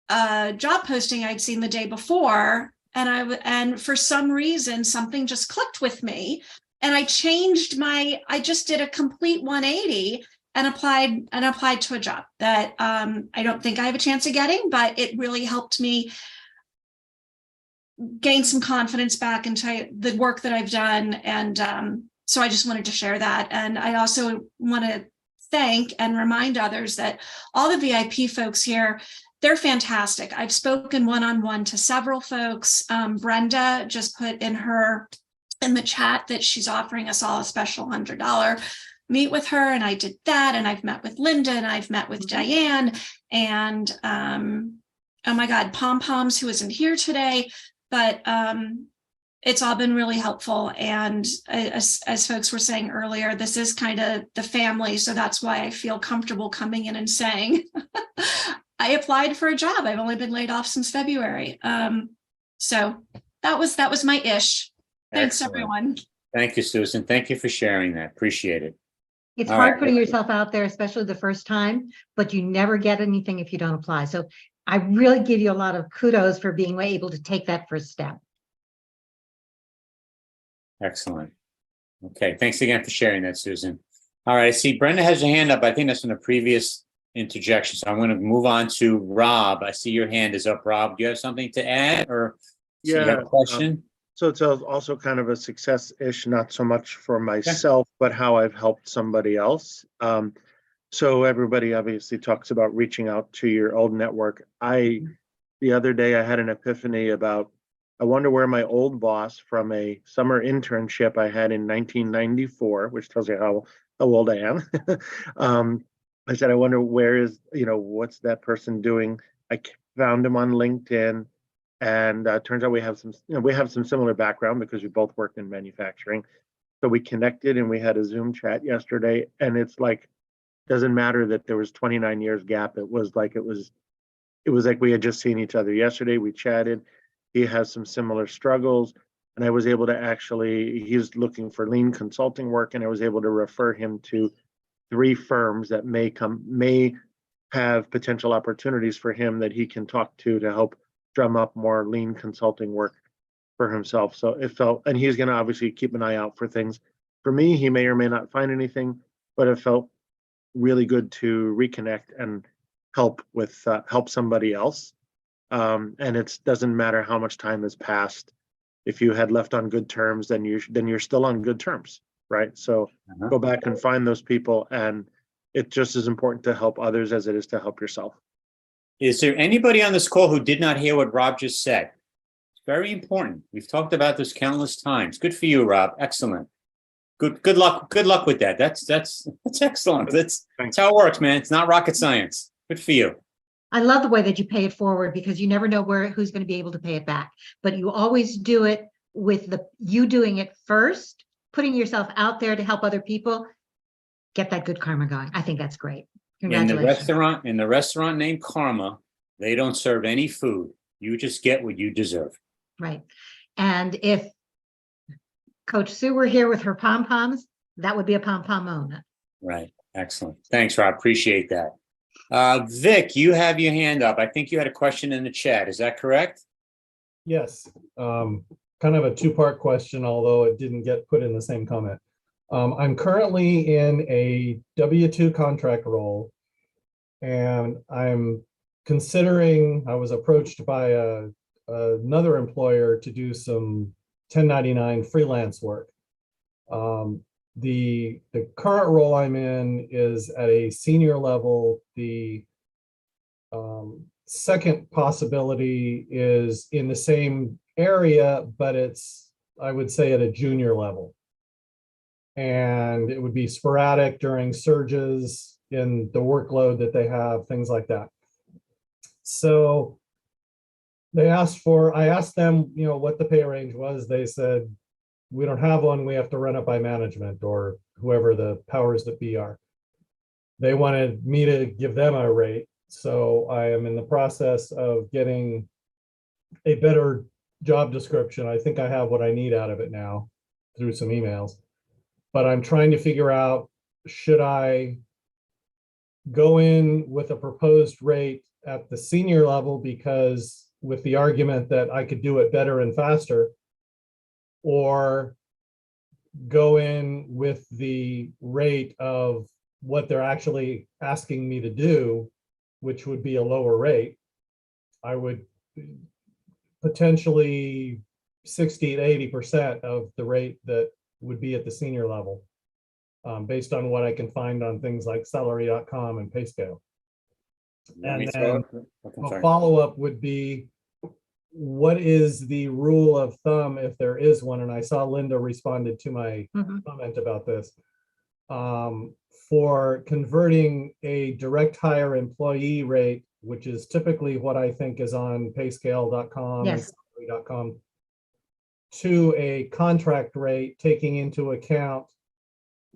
a job posting I'd seen the day before. And for some reason, something just clicked with me. And I just did a complete 180 and applied to a job that I don't think I have a chance of getting, but it really helped me gain some confidence back into the work that I've done. And so I just wanted to share that. And I also want to thank and remind others that all the VIP folks here, they're fantastic. I've spoken one-on-one to several folks. Brenda just put in the chat that she's offering us all a special $100 meet with her, and I did that, and I've met with Linda, and I've met with Diane, and oh my God, Pom Poms, who isn't here today, but it's all been really helpful. And as folks were saying earlier, this is kind of the family, so that's why I feel comfortable coming in and saying, I applied for a job. I've only been laid off since February. So that was my ish. Thanks, Excellent. everyone. Thank you, Susan. Thank you for sharing that. Appreciate it. It's All hard right. putting yourself out there, especially the first time, but you never get anything if you don't apply. So I really give you a lot of kudos for being able to take that first step. Excellent. Okay, thanks again for sharing that, Susan. All right, I see Brenda has her hand up. I think that's in a previous interjection. So I'm going to move on to Rob. I see your hand is up, Rob. Do you have something to add, or do you have a question? So it's also kind of a success-ish, not so much for myself, but how I've helped somebody else. So everybody obviously talks about reaching out to your old network. The other day I had an epiphany about, I wonder where my old boss from a summer internship I had in 1994, which tells you how old I am. I said, I wonder what's that person doing? I found him on LinkedIn. And turns out we have some similar background because we both worked in manufacturing. So we connected and we had a Zoom chat yesterday. And it's like, doesn't matter that there was 29 years gap. It was like we had just seen each other yesterday. We chatted. He has some similar struggles. And I was able to he's looking for lean consulting work. And I was able to refer him to 3 firms that may have potential opportunities for him that he can talk to help drum up more lean consulting work for himself. So and he's going to obviously keep an eye out for things. For me, he may or may not find anything, but it felt really good to reconnect and help somebody else. And it doesn't matter how much time has passed. If you had left on good terms, then you're still on good terms, right? So go back and find those people, and it's just as important to help others as it is to help yourself. Is there anybody on this call who did not hear what Rob just said? It's very important. We've talked about this countless times. Good for you, Rob. Excellent. Good luck. Good luck with that. That's excellent. That's how it works, man. It's not rocket science. Good for you. I love the way that you pay it forward, because you never know who's going to be able to pay it back. But you always do it with you doing it first, putting yourself out there to help other people. Get that good karma going. I think that's great. Congratulations. In the restaurant named Karma, they don't serve any food. You just get what you deserve. Right. And if Coach Sue were here with her pom-poms, that would be a pom-pom moment. Right. Excellent. Thanks, Rob. Appreciate that. Vic, you have your hand up. I think you had a question in the chat. Is that correct? Yes. Kind of a 2-part question, although it didn't get put in the same comment. I'm currently in a W-2 contract role, and I'm considering, I was approached by another employer to do some 1099 freelance work. The current role I'm in is at a senior level. The second possibility is in the same area, but it's, I would say, at a junior level. And it would be sporadic during surges in the workload that they have, things like that. So I asked them, what the pay range was. They said, we don't have one. We have to run it by management or whoever the powers that be are. They wanted me to give them a rate. So I am in the process of getting a better job description. I think I have what I need out of it now through some emails. But I'm trying to figure out, should I go in with a proposed rate at the senior level, because with the argument that I could do it better and faster, or go in with the rate of what they're actually asking me to do, which would be a lower rate. I would potentially 60 to 80% of the rate that would be at the senior level, based on what I can find on things like salary.com and PayScale. And then a follow-up would be, what is the rule of thumb, if there is one? And I saw Linda responded to my comment about this. for converting a direct hire employee rate, which is typically what I think is on payscale.com and Yes. salary.com, to a contract rate, taking into account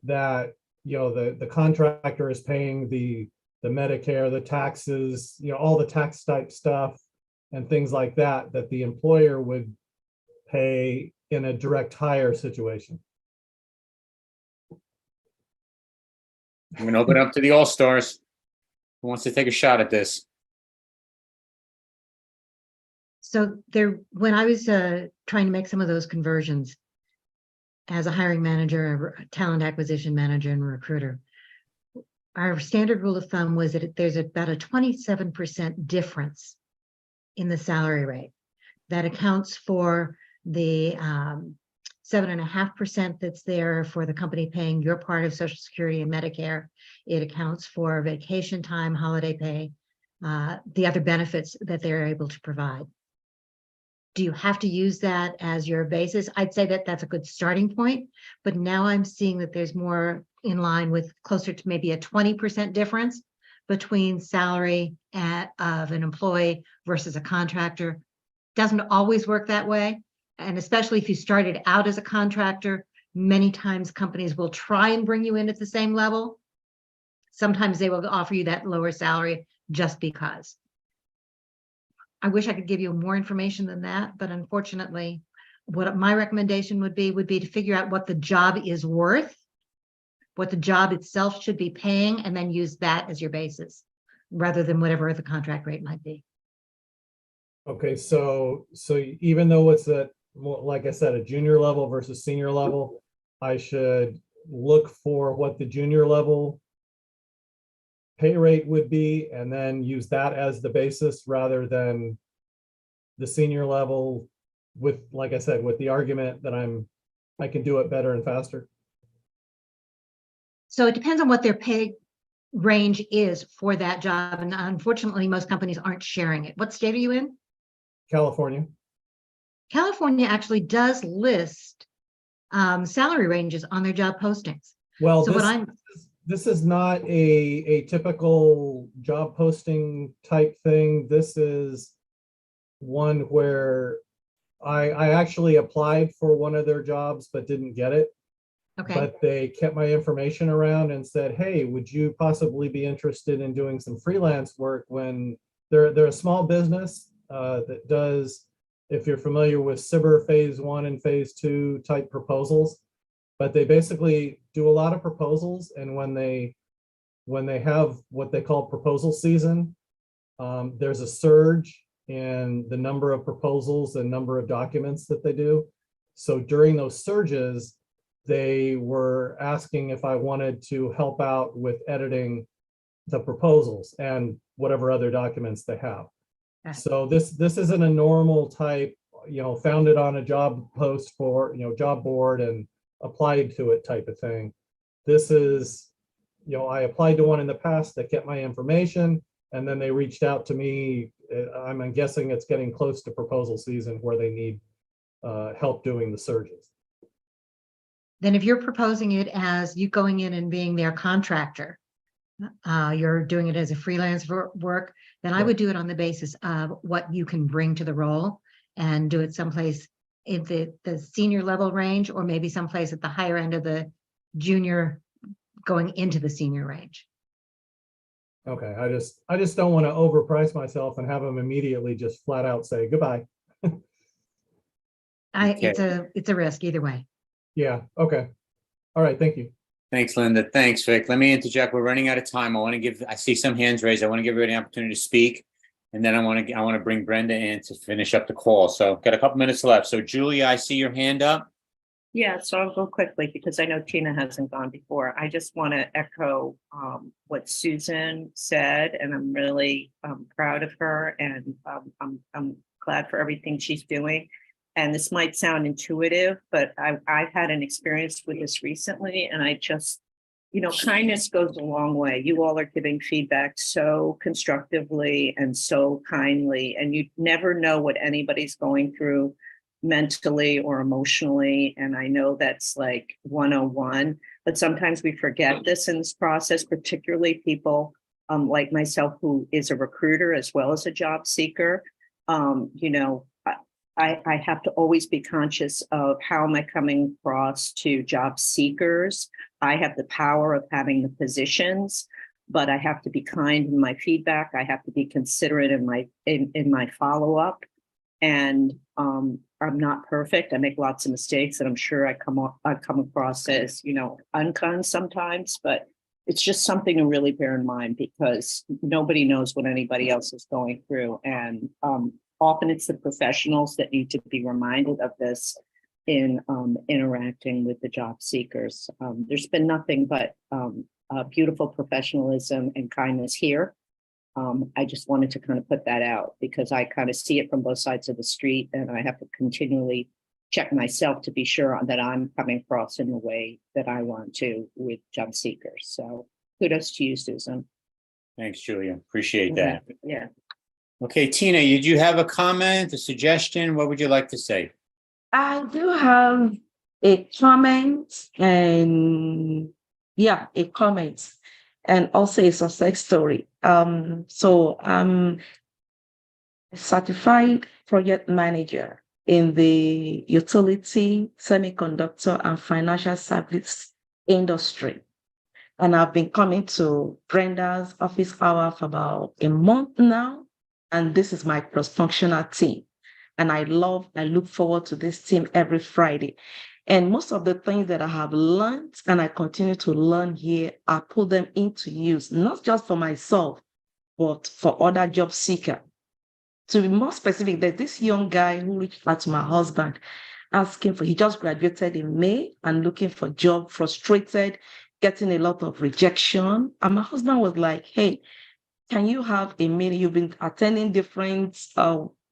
that, you know, the contractor is paying the Medicare, the taxes, you know, all the tax type stuff and things like that, that the employer would pay in a direct hire situation. I'm gonna open it up to the all-stars. Who wants to take a shot at this? So there, when I was trying to make some of those conversions as a hiring manager, a talent acquisition manager, and recruiter, our standard rule of thumb was that there's about a 27% difference in the salary rate. That accounts for the 7.5% that's there for the company paying your part of Social Security and Medicare. It accounts for vacation time, holiday pay, the other benefits that they're able to provide. Do you have to use that as your basis? I'd say that that's a good starting point, but now I'm seeing that there's more in line with closer to maybe a 20% difference between salary of an employee versus a contractor. Doesn't always work that way. And especially if you started out as a contractor, many times companies will try and bring you in at the same level. Sometimes they will offer you that lower salary just because. I wish I could give you more information than that, but unfortunately, what my recommendation would be to figure out what the job is worth, what the job itself should be paying, and then use that as your basis, rather than whatever the contract rate might be. Okay, so even though it's at, like I said, a junior level versus senior level, I should look for what the junior level pay rate would be and then use that as the basis rather than the senior level with, like I said, with the argument that I can do it better and faster. So it depends on what their pay range is for that job. And unfortunately, most companies aren't sharing it. What state are you in? California. California actually does list salary ranges on their job postings. Well, so this is not a typical job posting type thing. This is one where I actually applied for one of their jobs but didn't get it. Okay. But they kept my information around and said, hey, would you possibly be interested in doing some freelance work? When they're a small business that does, if you're familiar with SIBR phase 1 and phase 2 type proposals, but they basically do a lot of proposals. And when they have what they call proposal season, there's a surge in the number of proposals and number of documents that they do. So during those surges, they were asking if I wanted to help out with editing the proposals and whatever other documents they have. So this isn't a normal type, you know, found it on a job post for, you know, job board and applied to it type of thing. This is, you know, I applied to one in the past that kept my information and then they reached out to me. I'm guessing it's getting close to proposal season where they need help doing the surges. Then if you're proposing it as you going in and being their contractor, you're doing it as a freelance work, then I would do it on the basis of what you can bring to the role and do it someplace in the senior level range, or maybe someplace at the higher end of the junior going into the senior range. Okay, I just don't want to overprice myself and have them immediately just flat out say goodbye. It's a risk either way. Yeah, okay. All right, thank you. Thanks, Linda. Thanks, Vic. Let me interject. We're running out of time. I see some hands raised. I want to give everybody an opportunity to speak. And then I want to bring Brenda in to finish up the call. So got a couple minutes left. So Julia, I see your hand up. Yeah, so I'll go quickly because I know Tina hasn't gone before. I just want to echo what Susan said, and I'm really proud of her, and I'm glad for everything she's doing. And this might sound intuitive, but I've had an experience with this recently, and I just, you know, kindness goes a long way. You all are giving feedback so constructively and so kindly, and you never know what anybody's going through mentally or emotionally. And I know that's like 101, but sometimes we forget this in this process, particularly people like myself, who is a recruiter as well as a job seeker. You know, I have to always be conscious of how am I coming across to job seekers. I have the power of having the positions, but I have to be kind in my feedback. I have to be considerate in my follow-up. And I'm not perfect. I make lots of mistakes, and I'm sure I come across as, you know, unkind sometimes, but it's just something to really bear in mind, because nobody knows what anybody else is going through. And often it's the professionals that need to be reminded of this in interacting with the job seekers. There's been nothing but beautiful professionalism and kindness here. I just wanted to kind of put that out, because I kind of see it from both sides of the street, and I have to continually check myself to be sure that I'm coming across in the way that I want to with job seekers. So kudos to you, Susan. Thanks, Julia. Appreciate that. Yeah. Okay, Tina, did you have a comment, a suggestion? What would you like to say? I do have a comment, and a comment, and also a success story. So I'm a certified project manager in the utility, semiconductor, and financial service industry. And I've been coming to Brenda's office hour for about a month now. And this is my cross-functional team. And I look forward to this team every Friday. And most of the things that I have learned and I continue to learn here, I put them into use, not just for myself, but for other job seekers. To be more specific, there's this young guy who reached out to my husband, he just graduated in May and looking for a job, frustrated, getting a lot of rejection. And my husband was like, hey, can you have a meeting? You've been attending different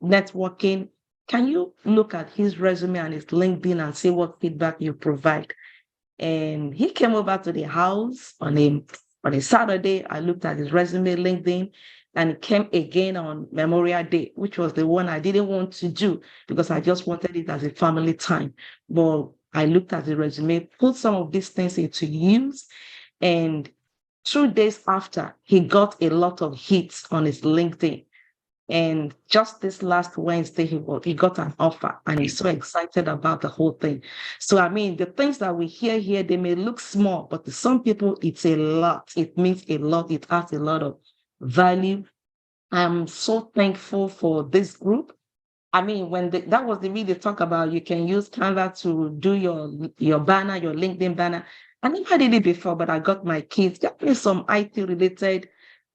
networking. Can you look at his resume and his LinkedIn and see what feedback you provide? And he came over to the house on a Saturday. I looked at his resume, LinkedIn, and he came again on Memorial Day, which was the one I didn't want to do because I just wanted it as a family time. But I looked at the resume, put some of these things into use, and 2 days after, he got a lot of hits on his LinkedIn. And just this last Wednesday, he got an offer, and he's so excited about the whole thing. So, I mean, the things that we hear here, they may look small, but to some people, it's a lot. It means a lot. It has a lot of value. I'm so thankful for this group. I mean, that was the video they talk about, you can use Canva to do your banner, your LinkedIn banner. I never did it before, but I got my kids, got me some IT related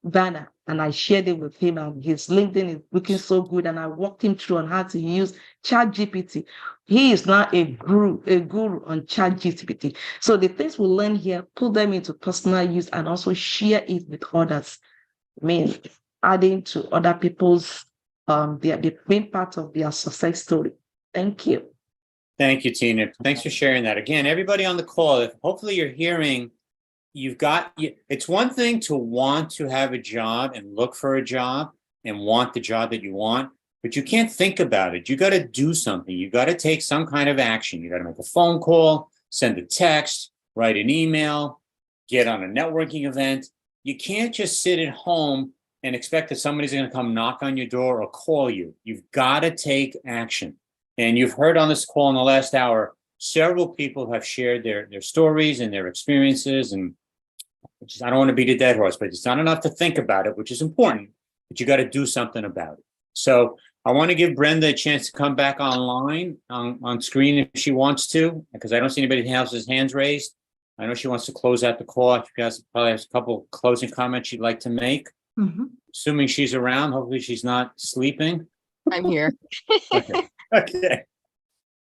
banner, and I shared it with him, and his LinkedIn is looking so good. And I walked him through on how to use ChatGPT. He is now a guru on ChatGPT. So the things we learn here, put them into personal use and also share it with others. I mean, adding to other people's the main part of their success story. Thank you. Thank you, Tina. Thanks for sharing that. Again, everybody on the call, hopefully you're hearing, it's one thing to want to have a job and look for a job and want the job that you want, but you can't think about it. You got to do something. You got to take some kind of action. You got to make a phone call, send a text, write an email, get on a networking event. You can't just sit at home and expect that somebody's going to come knock on your door or call you. You've got to take action. And you've heard on this call in the last hour, several people have shared their stories and their experiences. And I don't want to beat a dead horse, but it's not enough to think about it, which is important, but you got to do something about it. So I want to give Brenda a chance to come back online on screen if she wants to, because I don't see anybody else's hands raised. I know she wants to close out the call. She probably has a couple of closing comments she'd like to make. Mm-hmm. Assuming she's around, hopefully she's not sleeping. I'm here. Okay.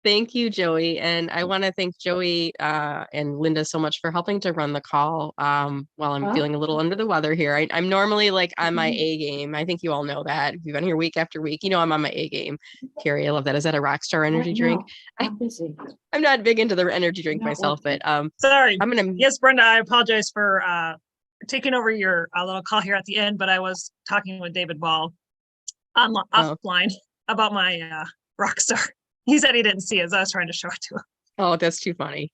Thank you, Joey. And I want to thank Joey and Linda so much for helping to run the call while I'm feeling a little under the weather here. I'm normally like on my A game. I think you all know that. If you've been here week after week, you know I'm on my A game. Carrie, I love that. Is that a Rockstar energy drink? I'm busy. I'm not big into the energy drink myself, but sorry. I'm gonna. Yes, Brenda, I apologize for taking over your little call here at the end, but I was talking with David Ball offline about my Rockstar He said he didn't see it, so I was trying to show it to him. Oh, that's too funny.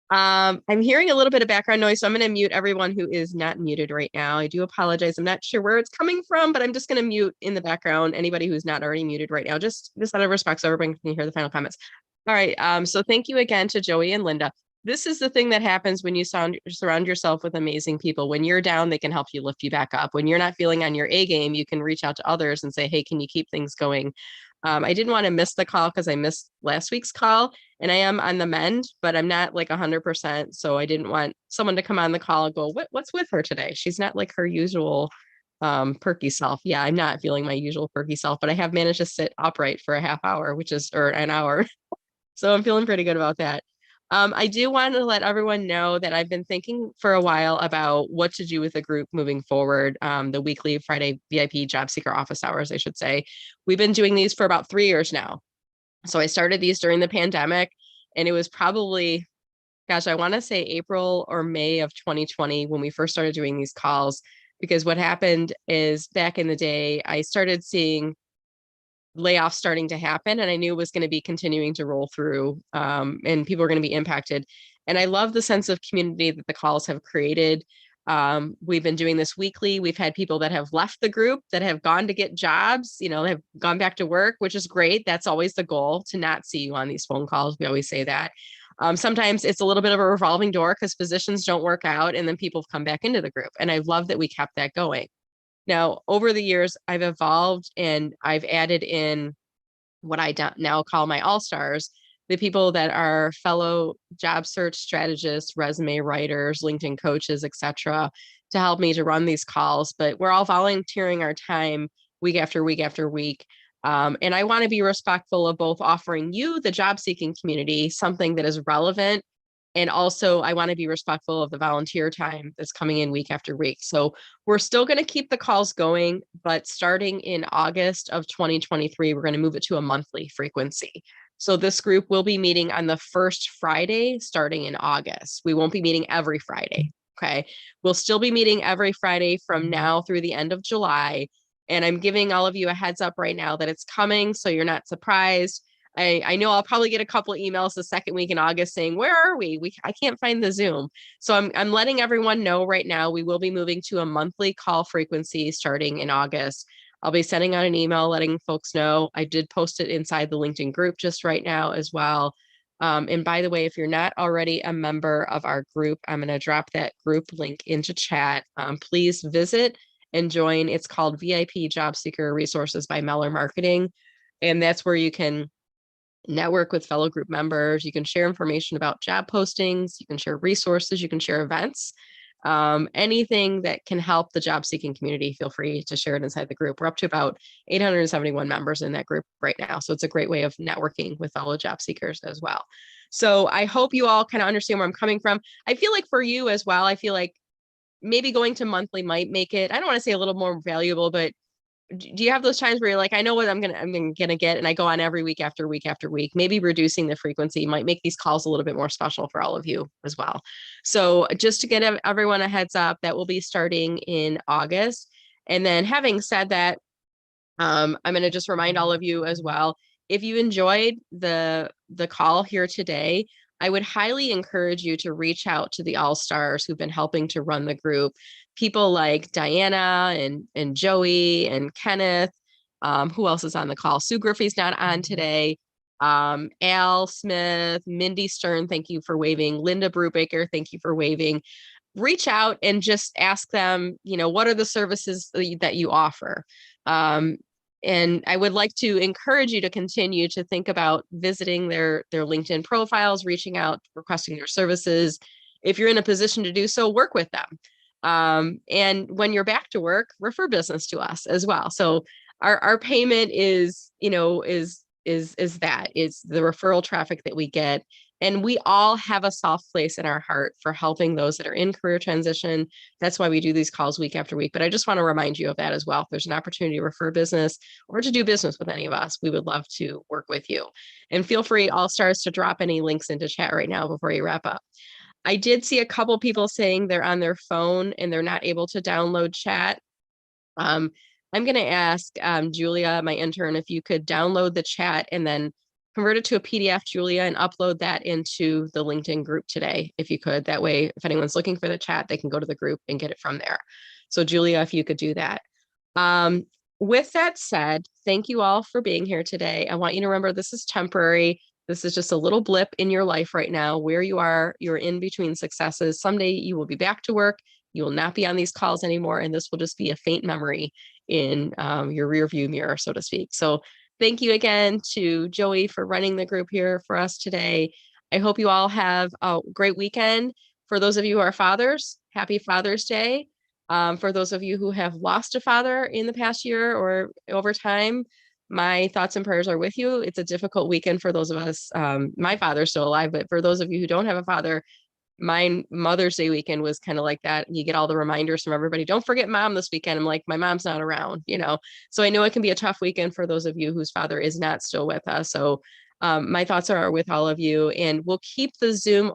I'm hearing a little bit of background noise, so I'm going to mute everyone who is not muted right now. I do apologize. I'm not sure where it's coming from, but I'm just going to mute in the background anybody who's not already muted right now, just out of respect so everyone can hear the final comments. All right. So thank you again to Joey and Linda. This is the thing that happens when you surround yourself with amazing people. When you're down, they can help you lift you back up. When you're not feeling on your A game, you can reach out to others and say, hey, can you keep things going? I didn't want to miss the call because I missed last week's call, and I am on the mend, but I'm not like 100%. So I didn't want someone to come on the call and go, what's with her today? She's not like her usual perky self. Yeah, I'm not feeling my usual perky self, but I have managed to sit upright for a half hour, or an hour. So I'm feeling pretty good about that. I do want to let everyone know that I've been thinking for a while about what to do with the group moving forward. The weekly Friday VIP job seeker office hours, I should say. We've been doing these for about 3 years now. So I started these during the pandemic, and it was probably, gosh, I want to say April or May of 2020 when we first started doing these calls, because what happened is back in the day, I started seeing layoffs starting to happen, and I knew it was going to be continuing to roll through, and people were going to be impacted. And I love the sense of community that the calls have created. We've been doing this weekly. We've had people that have left the group that have gone to get jobs, have gone back to work, which is great. That's always the goal, to not see you on these phone calls. We always say that. Sometimes it's a little bit of a revolving door because positions don't work out and then people come back into the group. And I love that we kept that going. Now, over the years, I've evolved and I've added in what I now call my all-stars, the people that are fellow job search strategists, resume writers, LinkedIn coaches, etc., to help me to run these calls. But we're all volunteering our time week after week after week. And I want to be respectful of both offering you, the job seeking community, something that is relevant. And also, I want to be respectful of the volunteer time that's coming in week after week. So we're still going to keep the calls going, but starting in August of 2023, we're going to move it to a monthly frequency. So this group will be meeting on the first Friday starting in August. We won't be meeting every Friday. Okay. We'll still be meeting every Friday from now through the end of July. And I'm giving all of you a heads up right now that it's coming, so you're not surprised. I know I'll probably get a couple of emails the second week in August saying, where are we? I can't find the Zoom. So I'm letting everyone know right now, we will be moving to a monthly call frequency starting in August. I'll be sending out an email letting folks know. I did post it inside the LinkedIn group just right now as well. And by the way, if you're not already a member of our group, I'm going to drop that group link into chat. Please visit and join. It's called VIP Job Seeker Resources by Meller Marketing. And that's where you can network with fellow group members. You can share information about job postings. You can share resources. You can share events. Anything that can help the job seeking community, feel free to share it inside the group. We're up to about 871 members in that group right now. So it's a great way of networking with fellow job seekers as well. So I hope you all kind of understand where I'm coming from. I feel like for you as well, I feel like maybe going to monthly might make it, I don't want to say a little more valuable, but do you have those times where you're like, I know what I'm gonna get, and I go on every week after week after week? Maybe reducing the frequency might make these calls a little bit more special for all of you as well. So just to get everyone a heads up, that will be starting in August. And then having said that, I'm going to just remind all of you as well, if you enjoyed the call here today, I would highly encourage you to reach out to the all-stars who've been helping to run the group. People like Diana and Joey and Kenneth. Who else is on the call? Sue Griffey's not on today. Al Smith, Mindy Stern, thank you for waving. Linda Brubaker, thank you for waving. Reach out and just ask them, what are the services that you offer? And I would like to encourage you to continue to think about visiting their LinkedIn profiles, reaching out, requesting their services. If you're in a position to do so, work with them. And when you're back to work, refer business to us as well. So our payment is the referral traffic that we get. And we all have a soft place in our heart for helping those that are in career transition. That's why we do these calls week after week. But I just want to remind you of that as well. If there's an opportunity to refer business or to do business with any of us, we would love to work with you. And feel free, all stars, to drop any links into chat right now before you wrap up. I did see a couple people saying they're on their phone and they're not able to download chat. I'm going to ask Julia, my intern, if you could download the chat and then convert it to a PDF, Julia, and upload that into the LinkedIn group today, if you could. That way, if anyone's looking for the chat, they can go to the group and get it from there. So Julia, if you could do that. With that said, thank you all for being here today. I want you to remember this is temporary. This is just a little blip in your life right now where you are. You're in between successes. Someday you will be back to work. You will not be on these calls anymore. And this will just be a faint memory in your rear view mirror, so to speak. So thank you again to Joey for running the group here for us today. I hope you all have a great weekend. For those of you who are fathers, happy Father's Day. For those of you who have lost a father in the past year or over time, my thoughts and prayers are with you. It's a difficult weekend for those of us. My father's still alive, but for those of you who don't have a father, my Mother's Day weekend was kind of like that. You get all the reminders from everybody. Don't forget mom this weekend. I'm like, my mom's not around, you know? So I know it can be a tough weekend for those of you whose father is not still with us. So my thoughts are with all of you, and we'll keep the Zoom